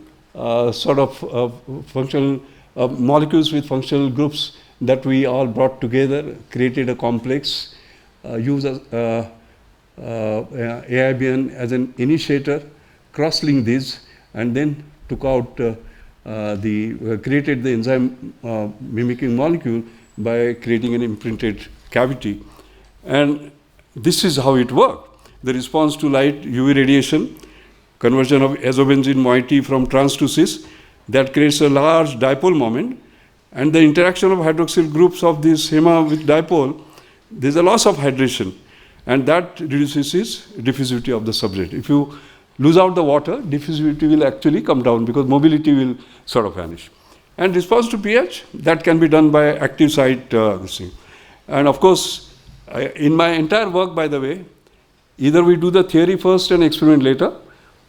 functional molecules with functional groups that we all brought together, created a complex, used AIBN as an initiator, cross-linked these, and then took out created the enzyme mimicking molecule by creating an imprinted cavity. And this is how it worked. The response to light, UV radiation, conversion of azobenzene moiety from trans to cis, that creates a large dipole moment, and the interaction of hydroxyl groups of this HEMA with dipole, there's a loss of hydration, and that reduces diffusivity of the substrate. If you lose out the water, diffusivity will actually come down because mobility will sort of vanish. And response to pH, that can be done by active site this thing. And of course, in my entire work, by the way, either we do the theory first and experiment later,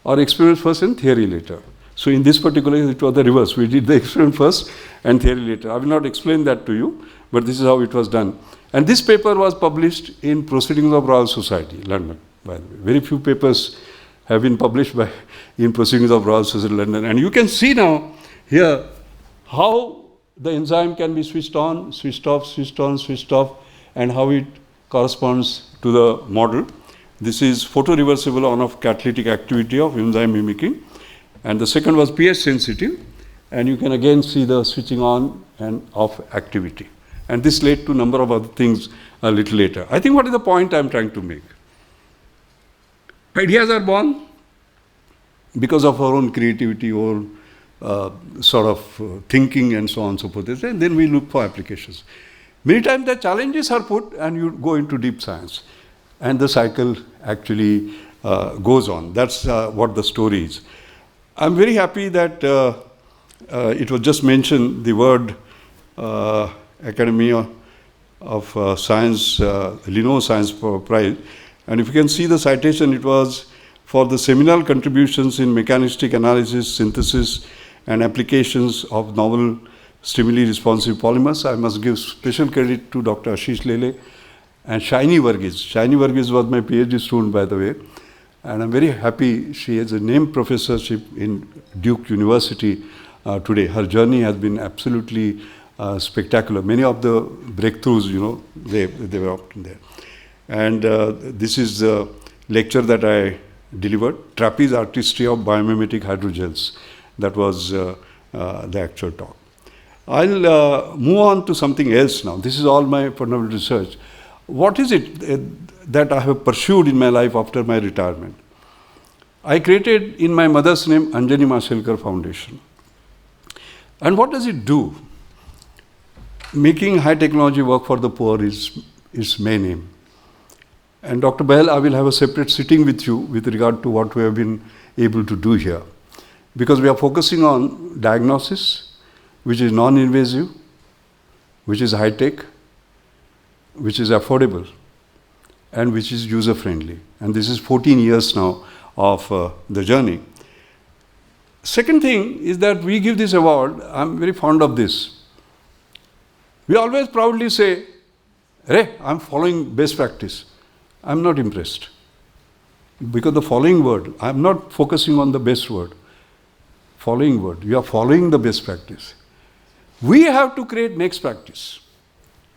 or experiment first and theory later. So in this particular case, it was the reverse. We did the experiment first and theory later. I will not explain that to you, but this is how it was done. And this paper was published in Proceedings of Royal Society, London, by the way. Very few papers have been published in Proceedings of Royal Society, London. And you can see now here how the enzyme can be switched on, switched off, switched on, switched off, and how it corresponds to the model. This is photoreversible on-off catalytic activity of enzyme mimicking. And the second was pH sensitive. And you can again see the switching on and off activity. And this led to a number of other things a little later. I think what is the point I'm trying to make? Ideas are born because of our own creativity, or thinking and so on and so forth. And then we look for applications. Many times the challenges are put and you go into deep science. And the cycle actually goes on. That's what the story is. I'm very happy that it was just mentioned, the word Academy of Science, Linneau Science Prize. And if you can see the citation, it was for the seminal contributions in mechanistic analysis, synthesis, and applications of novel stimuli-responsive polymers. I must give special credit to Dr. Ashish Lele and Shaini Varghese. Shaini Varghese was my PhD student, by the way. And I'm very happy she has a named professorship in Duke University today. Her journey has been absolutely spectacular. Many of the breakthroughs, they were up in there. And this is the lecture that I delivered, Trapeze Artistry of Biomimetic Hydrogels. That was the actual talk. I'll move on to something else now. This is all my fundamental research. What is it that I have pursued in my life after my retirement? I created, in my mother's name, Anjani Mashelkar Foundation. And what does it do? Making high technology work for the poor is its main aim. And Dr. Bahl, I will have a separate sitting with you with regard to what we have been able to do here. Because we are focusing on diagnosis, which is non-invasive, which is high-tech, which is affordable, and which is user-friendly. And this is 14 years now of the journey. Second thing is that we give this award, I'm very fond of this. We always proudly say, hey, I'm following best practice. I'm not impressed. Because the following word, I'm not focusing on the best word. Following word, we are following the best practice. We have to create next practice,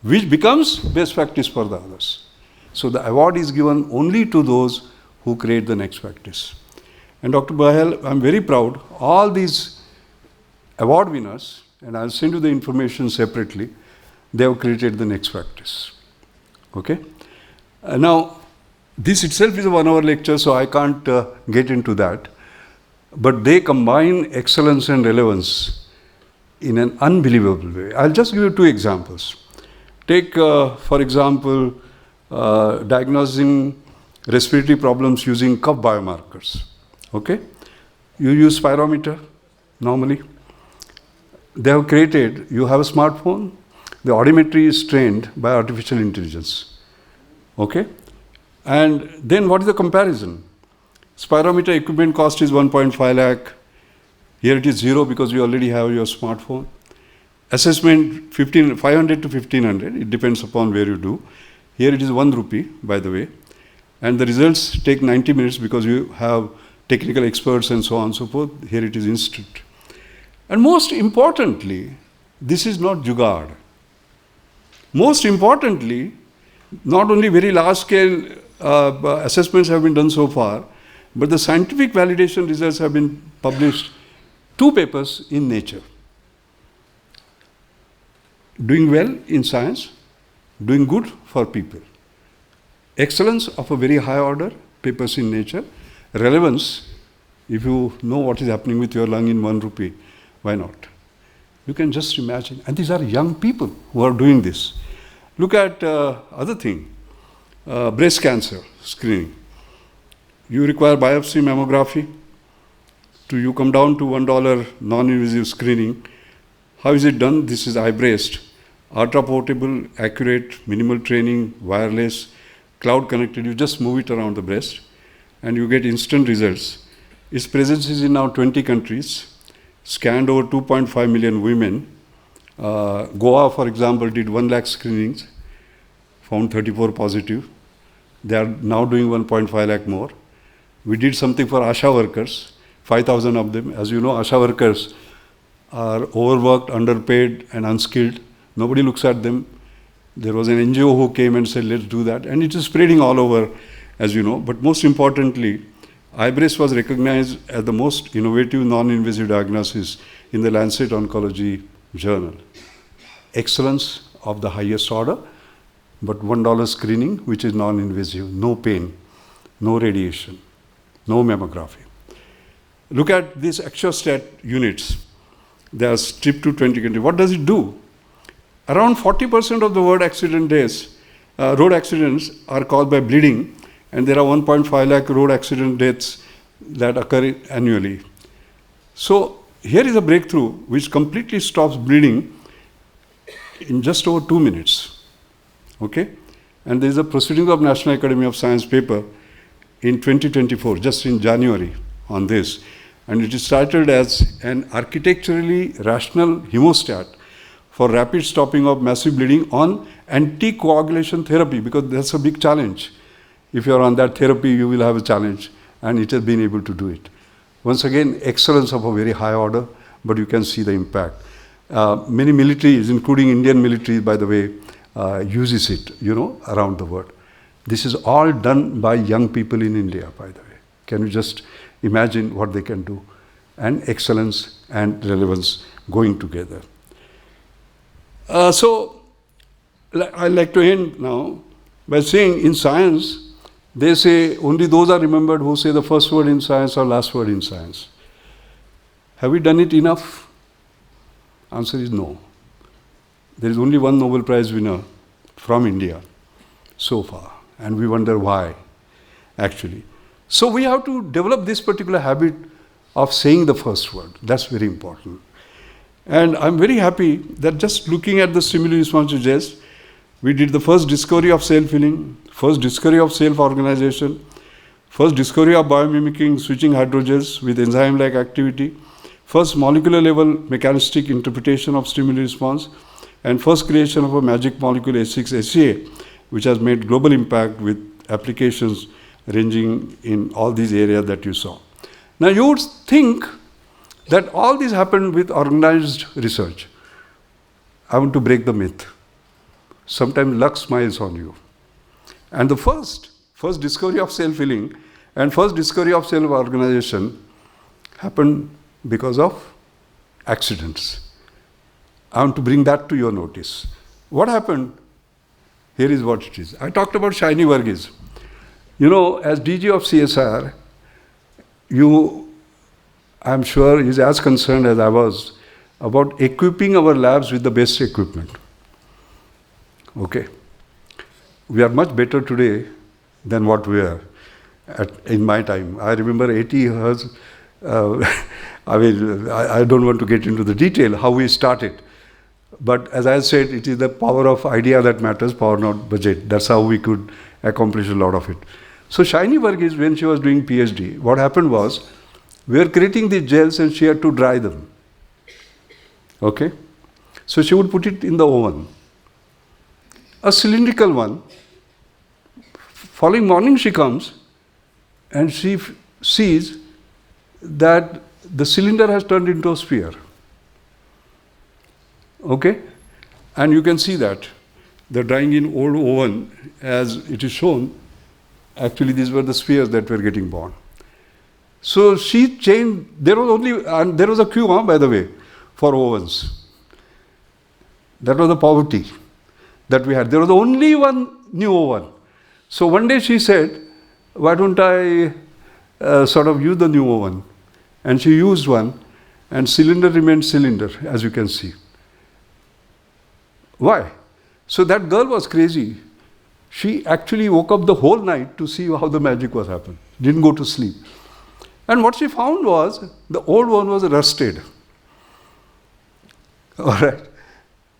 which becomes best practice for the others. So the award is given only to those who create the next practice. And Dr. Bahl, I'm very proud, all these award winners, and I'll send you the information separately, they have created the next practice. Okay? Now, this itself is a 1 hour lecture, so I can't get into that. But they combine excellence and relevance in an unbelievable way. I'll just give you 2 examples. Take, for example, diagnosing respiratory problems using cough biomarkers. Okay? You use spirometer normally. They have created, you have a smartphone, the audiometry is trained by artificial intelligence. Okay? And then what is the comparison? Spirometer equipment cost is 1.5 lakh. Here it is 0 because you already have your smartphone. Assessment 500 to 1500, it depends upon where you do. Here it is 1 rupee, by the way. And the results take 90 minutes because you have technical experts and so on and so forth. Here it is instant. And most importantly, this is not jugaad. Most importantly, not only very large scale assessments have been done so far, but the scientific validation results have been published, 2 papers in Nature. Doing well in science, doing good for people. Excellence of a very high order, papers in Nature. Relevance, if you know what is happening with your lung in 1 rupee, why not? You can just imagine. And these are young people who are doing this. Look at other thing, breast cancer screening. You require biopsy mammography. You come down to $1 non-invasive screening. How is it done? This is iBreast. Ultra-portable, accurate, minimal training, wireless, cloud-connected. You just move it around the breast and you get instant results. Its presence is in now 20 countries, scanned over 2.5 million women. Goa, for example, did 1 lakh screenings, found 34 positive. They are now doing 1.5 lakh more. We did something for ASHA workers, 5,000 of them. As you know, ASHA workers are overworked, underpaid, and unskilled. Nobody looks at them. There was an NGO who came and said, let's do that. And it is spreading all over, as you know. But most importantly, iBreast was recognized as the most innovative non-invasive diagnosis in the Lancet Oncology journal. Excellence of the highest order, but $1 screening, which is non-invasive, no pain, no radiation, no mammography. Look at these Exostat units. They are stripped to 20 countries. What does it do? Around 40% of the road accidents are caused by bleeding, and there are 1.5 lakh road accident deaths that occur annually. So here is a breakthrough which completely stops bleeding in just over 2 minutes. Okay? And there is a Proceedings of National Academy of Science paper in 2024, just in January, on this. And it is titled as an architecturally rational hemostat for rapid stopping of massive bleeding on anticoagulation therapy, because that's a big challenge. If you are on that therapy, you will have a challenge, and it has been able to do it. Once again, excellence of a very high order, but you can see the impact. Many militaries, including Indian military, by the way, uses it, around the world. This is all done by young people in India, by the way. Can you just imagine what they can do? And excellence and relevance going together. So, I'd like to end now by saying in science, they say only those are remembered who say the first word in science or last word in science. Have we done it enough? Answer is no. There is only one Nobel Prize winner from India so far, and we wonder why, actually. So we have to develop this particular habit of saying the first word. That's very important. And I'm very happy that just looking at the stimuli response suggest, we did the first discovery of self-healing, first discovery of self-organization, first discovery of biomimicking switching hydrogels with enzyme-like activity, first molecular level mechanistic interpretation of stimuli response, and first creation of a magic molecule A6-SCA, which has made global impact with applications ranging in all these areas that you saw. Now you would think that all this happened with organized research. I want to break the myth. Sometimes luck smiles on you. And the first discovery of self-healing and first discovery of self-organization happened because of accidents. I want to bring that to your notice. What happened? Here is what it is. I talked about Shiny Varghese. As DG of CSIR, I'm sure is as concerned as I was about equipping our labs with the best equipment. Okay. We are much better today than what we were in my time. I remember 80 years, I don't want to get into the detail how we started. But as I said, it is the power of idea that matters, power not budget. That's how we could accomplish a lot of it. So Shiny Varghese, when she was doing PhD, what happened was, We were creating these gels and she had to dry them. Okay? So she would put it in the oven. A cylindrical one. Following morning she comes and she sees that the cylinder has turned into a sphere. Okay? And you can see that. The drying in old oven, as it is shown, actually these were the spheres that were getting born. So she changed, there was a queue, by the way, for ovens. That was the poverty that we had. There was only one new oven. So one day she said, why don't I sort of use the new oven? And she used one, and cylinder remained cylinder, as you can see. Why? So that girl was crazy. She actually woke up the whole night to see how the magic was happening. Didn't go to sleep. And what she found was, the old one was rusted. All right.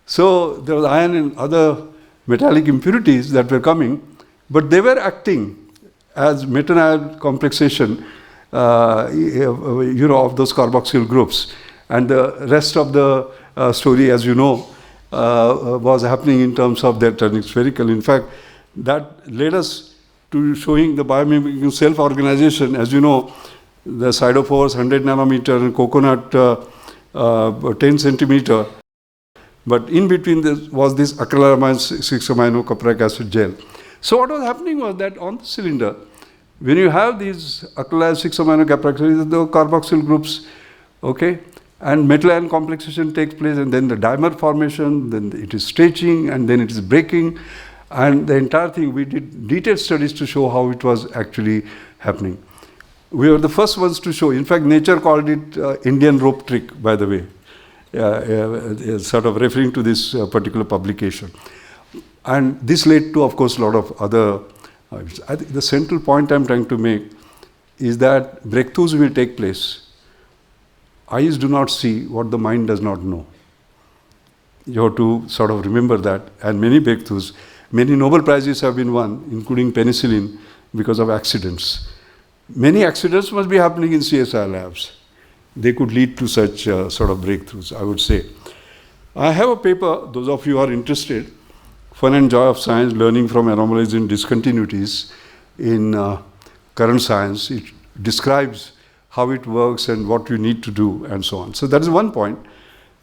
So there was iron and other metallic impurities that were coming, but they were acting as metanyl complexation, of those carboxyl groups. And the rest of the story, as you know, was happening in terms of their turning spherical. In fact, that led us to showing the biomimicking self-organization. As you know, the sidophores 100 nanometer and coconut 10 centimeter. But in between this was this acrylamide 6-amino caproic acid gel. So what was happening was that on the cylinder, when you have these acrylamide 6-amino caproic acid, the carboxyl groups, okay, and metal ion complexation takes place, and then the dimer formation, then it is stretching, and then it is breaking, and the entire thing, we did detailed studies to show how it was actually happening. We were the first ones to show. In fact, Nature called it Indian rope trick, by the way, sort of referring to this particular publication. And this led to, of course, a lot of other. I think the central point I'm trying to make is that breakthroughs will take place. Eyes do not see what the mind does not know. You have to sort of remember that. And many breakthroughs, many Nobel Prizes have been won, including penicillin, because of accidents. Many accidents must be happening in CSI labs. They could lead to such sort of breakthroughs, I would say. I have a paper, those of you who are interested, Fun and Joy of Science, Learning from Anomalies and Discontinuities in Current Science. It describes how it works and what you need to do and so on. So that is one point.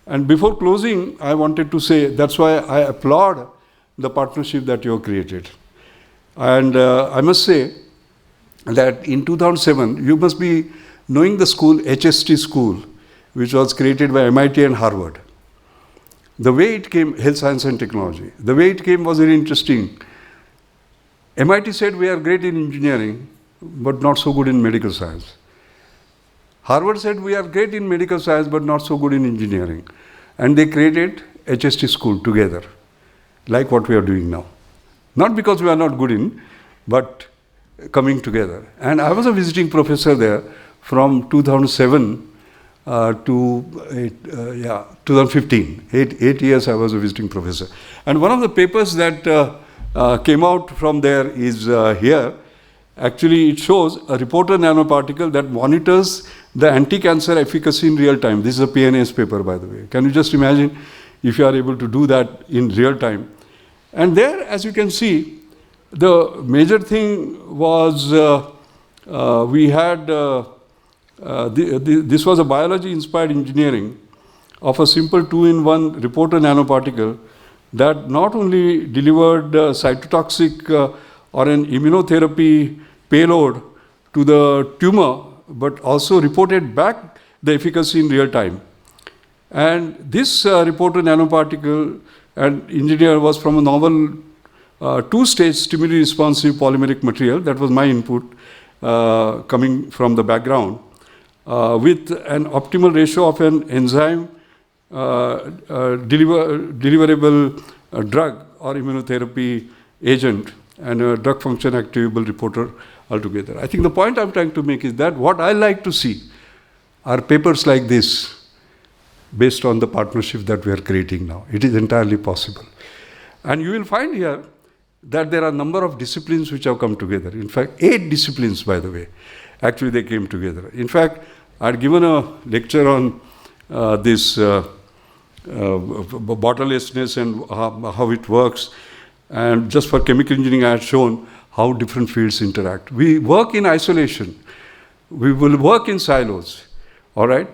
And before closing, I wanted to say, that's why I applaud the partnership that you have created. And I must say that in 2007, you must be knowing the school, HST school, which was created by MIT and Harvard. The way it came, Health Science and Technology, the way it came was very interesting. MIT said we are great in engineering, but not so good in medical science. Harvard said we are great in medical science, but not so good in engineering. And they created HST school together, like what we are doing now. Not because we are not good in, but coming together. And I was a visiting professor there from 2007 to 2015. 8 years I was a visiting professor. And one of the papers that came out from there is here. Actually, it shows a reporter nanoparticle that monitors the anti-cancer efficacy in real time. This is a PNAS paper, by the way. Can you just imagine if you are able to do that in real time? And there, as you can see, the major thing was we had, this was a biology-inspired engineering of a simple 2-in-1 reporter nanoparticle that not only delivered cytotoxic or an immunotherapy payload to the tumor, but also reported back the efficacy in real time. And this reporter nanoparticle and engineer was from a novel two-stage stimuli responsive polymeric material. That was my input coming from the background with an optimal ratio of an enzyme deliverable drug or immunotherapy agent and a drug function activable reporter altogether. I think the point I'm trying to make is that what I like to see are papers like this based on the partnership that we are creating now. It is entirely possible. And you will find here that there are a number of disciplines which have come together. In fact, 8 disciplines, by the way, actually they came together. In fact, I had given a lecture on this bottlelessness and how it works. And just for chemical engineering, I had shown how different fields interact. We work in isolation. We will work in silos, all right?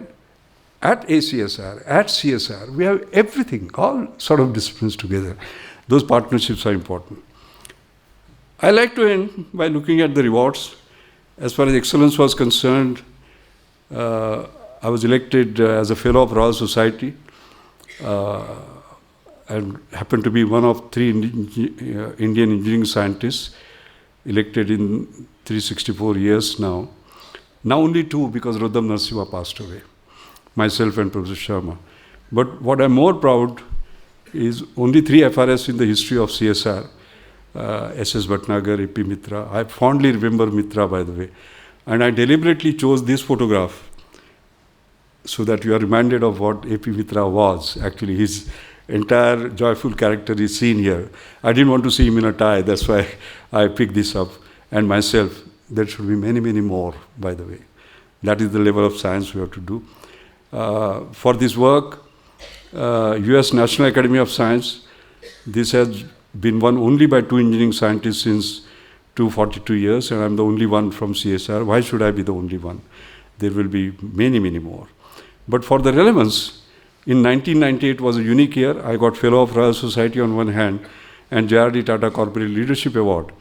At ACSR, at CSR, we have everything, all sort of disciplines together. Those partnerships are important. I like to end by looking at the rewards. As far as excellence was concerned, I was elected as a fellow of Royal Society and happened to be one of 3 Indian engineering scientists elected in 364 years now. Now only 2 because Rodam Narasimha passed away, myself and Professor Sharma. But what I'm more proud is only 3 FRS in the history of CSR, SS Bhatnagar, AP Mitra. I fondly remember Mitra, by the way. And I deliberately chose this photograph so that you are reminded of what AP Mitra was. Actually, his entire joyful character is seen here. I didn't want to see him in a tie, that's why I picked this up. And myself, there should be many, many more, by the way. That is the level of science we have to do. For this work, US National Academy of Science, this has been won only by 2 engineering scientists since 242 years, and I'm the only one from CSR. Why should I be the only one? There will be many, many more. But for the relevance, in 1998 was a unique year. I got Fellow of Royal Society on one hand and JRD Tata Corporate Leadership Award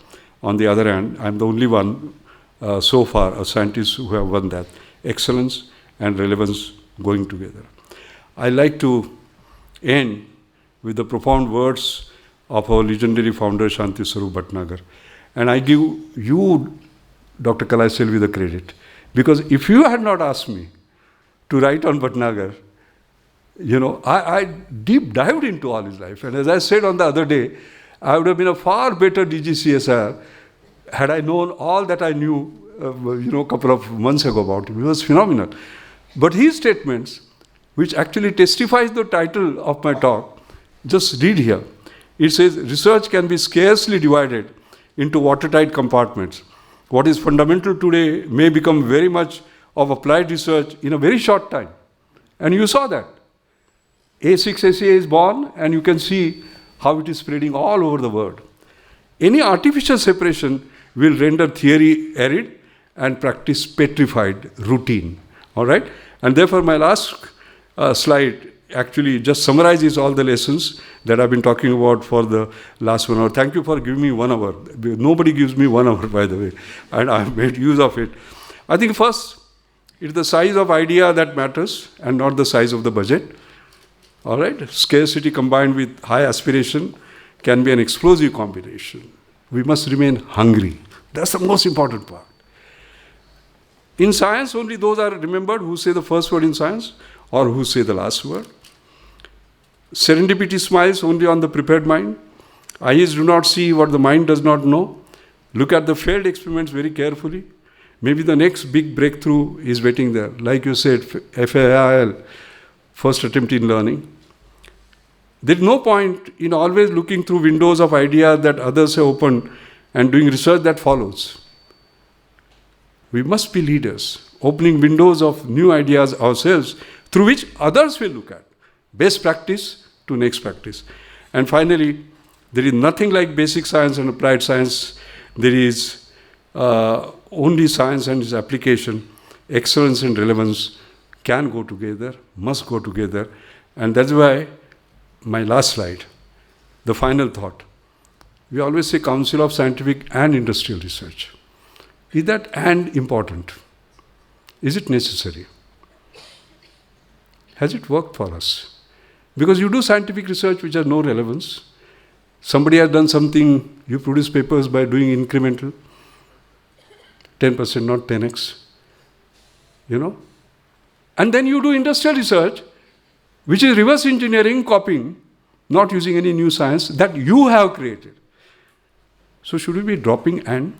on the other hand. I'm the only one so far, a scientist who have won that. Excellence and relevance going together. I like to end with the profound words of our legendary founder, Shanti Swarup Bhatnagar. And I give you, Dr. Kalai Selvi, the credit. Because if you had not asked me to write on Bhatnagar, you know, I deep dived into all his life. And as I said on the other day, I would have been a far better DGCSR had I known all that I knew, a couple of months ago about him. He was phenomenal. But his statements, which actually testifies the title of my talk, just read here. It says, research can be scarcely divided into watertight compartments. What is fundamental today may become very much of applied research in a very short time. And you saw that. A6SA is born, and you can see how it is spreading all over the world. Any artificial separation will render theory arid and practice petrified, routine. All right? And therefore, my last slide actually just summarizes all the lessons that I've been talking about for the last 1 hour. Thank you for giving me 1 hour. Nobody gives me 1 hour, by the way, and I've made use of it. I think first, it's the size of idea that matters and not the size of the budget. All right? Scarcity combined with high aspiration can be an explosive combination. We must remain hungry. That's the most important part. In science, only those are remembered who say the first word in science or who say the last word. Serendipity smiles only on the prepared mind. Eyes do not see what the mind does not know. Look at the failed experiments very carefully. Maybe the next big breakthrough is waiting there. Like you said, FAIL, first attempt in learning. There is no point in always looking through windows of ideas that others have opened and doing research that follows. We must be leaders, opening windows of new ideas ourselves through which others will look at. Best practice to next practice. And finally, there is nothing like basic science and applied science. There is only science and its application. Excellence and relevance can go together, must go together. And that's why my last slide, the final thought. We always say Council of Scientific and Industrial Research. Is that and important? Is it necessary? Has it worked for us? Because you do scientific research which has no relevance. Somebody has done something, you produce papers by doing incremental, 10%, not 10x. And then you do industrial research, which is reverse engineering, copying, not using any new science that you have created. So should we be dropping and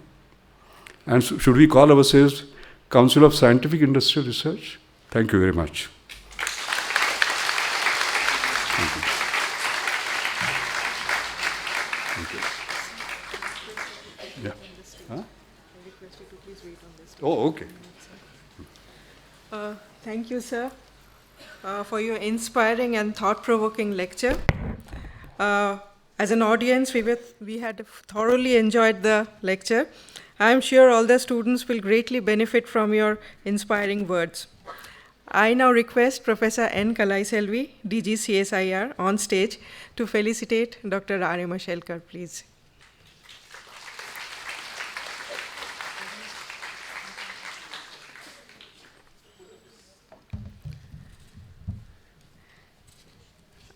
should we call ourselves Council of Scientific Industrial Research? Thank you very much. Thank you. Yeah. Huh? Oh, okay. Thank you, sir, for your inspiring and thought-provoking lecture. As an audience, we had thoroughly enjoyed the lecture. I'm sure all the students will greatly benefit from your inspiring words. I now request Professor N. Kalaiselvi, DG CSIR, on stage to felicitate Dr. R. A. Mashelkar, please.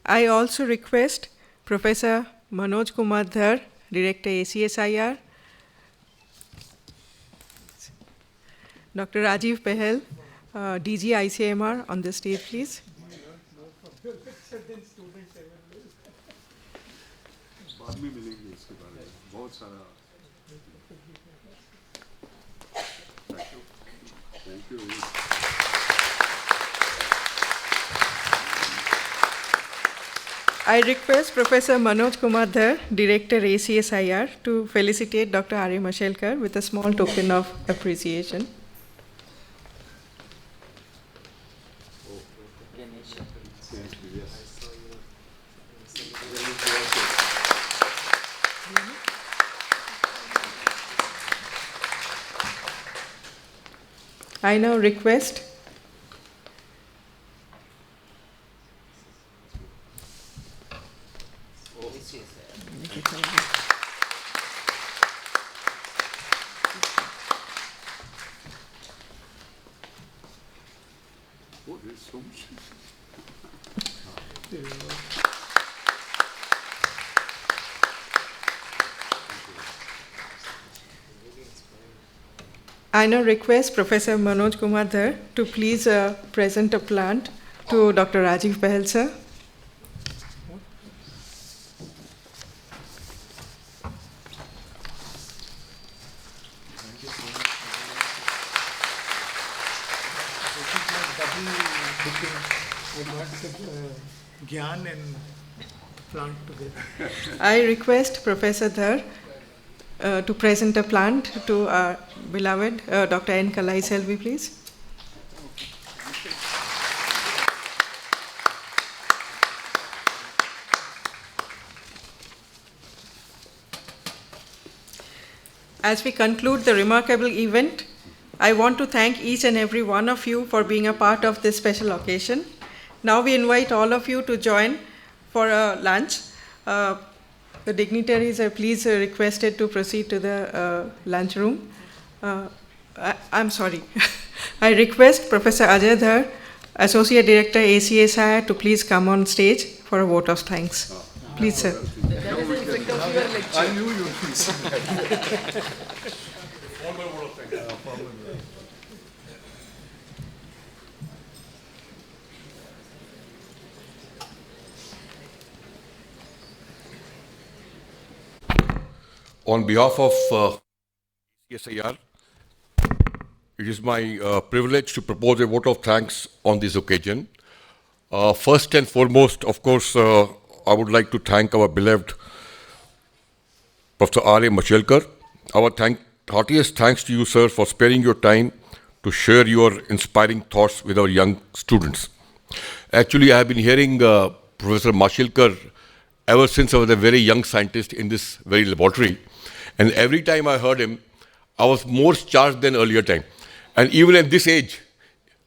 I also request Professor Manoj Kumar Dhar, Director ACSIR, Dr. Rajiv Pahel, DG ICMR, on the stage, please. Thank you. I request Professor Manoj Kumar Dhar, Director ACSIR, to felicitate Dr. R. A. Mashelkar with a small token of appreciation. I now request I now request Professor Manoj Kumar Dhar to please present a plant to Dr. Rajiv Pahel, sir. Gyan and plant together. I request Professor Dhar to present a plant to our beloved Dr. N. Kalaiselvi, please. As we conclude the remarkable event, I want to thank each and every one of you for being a part of this special occasion. Now we invite all of you to join for a lunch. The dignitaries are please requested to proceed to the lunch room. I'm sorry. I request Professor Ajay Dhar, Associate Director ACSI, to please come on stage for a vote of thanks. Please, sir. That is the effect of your lecture. I knew you would be that. Formal vote of thanks. On behalf of CSIR, it is my privilege to propose a vote of thanks on this occasion. First and foremost, of course, I would like to thank our beloved Professor R. A. Mashelkar. Our heartiest thanks to you, sir, for sparing your time to share your inspiring thoughts with our young students. Actually, I have been hearing Professor Mashelkar ever since I was a very young scientist in this very laboratory. And every time I heard him, I was more charged than earlier time. And even at this age,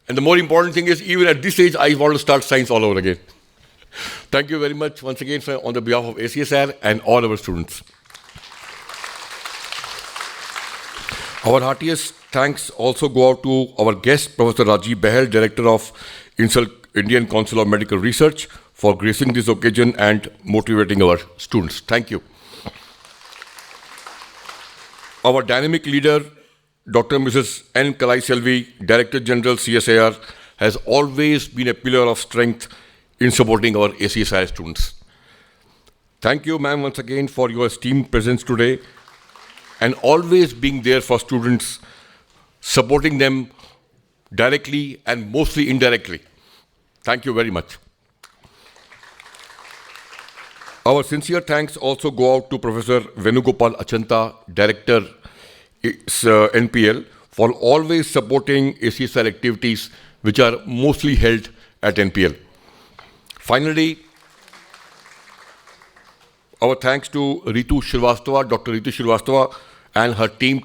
and the more important thing is, even at this age, I want to start science all over again. Thank you very much once again, sir, on the behalf of ACSR and all our students. Our heartiest thanks also go out to our guest, Professor Rajiv Pahel, Director of Indian Council of Medical Research, for gracing this occasion and motivating our students. Thank you. Our dynamic leader, Dr. Mrs. N. Kalaiselvi, Director General CSIR, has always been a pillar of strength in supporting our ACSI students. Thank you, ma'am, once again for your esteemed presence today and always being there for students, supporting them directly and mostly indirectly. Thank you very much. Our sincere thanks also go out to Professor Venugopal Achanta, Director NPL, for always supporting ACSR activities which are mostly held at NPL. Finally, our thanks to Ritu Srivastava, Dr. Ritu Srivastava and her team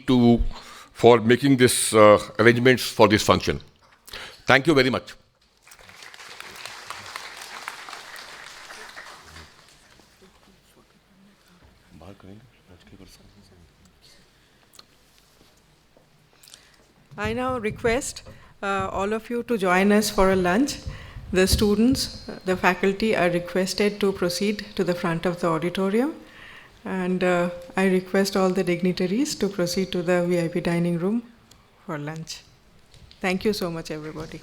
for making this arrangements for this function. Thank you very much. I now request all of you to join us for a lunch. The students, the faculty are requested to proceed to the front of the auditorium, and I request all the dignitaries to proceed to the VIP dining room for lunch. Thank you so much, everybody.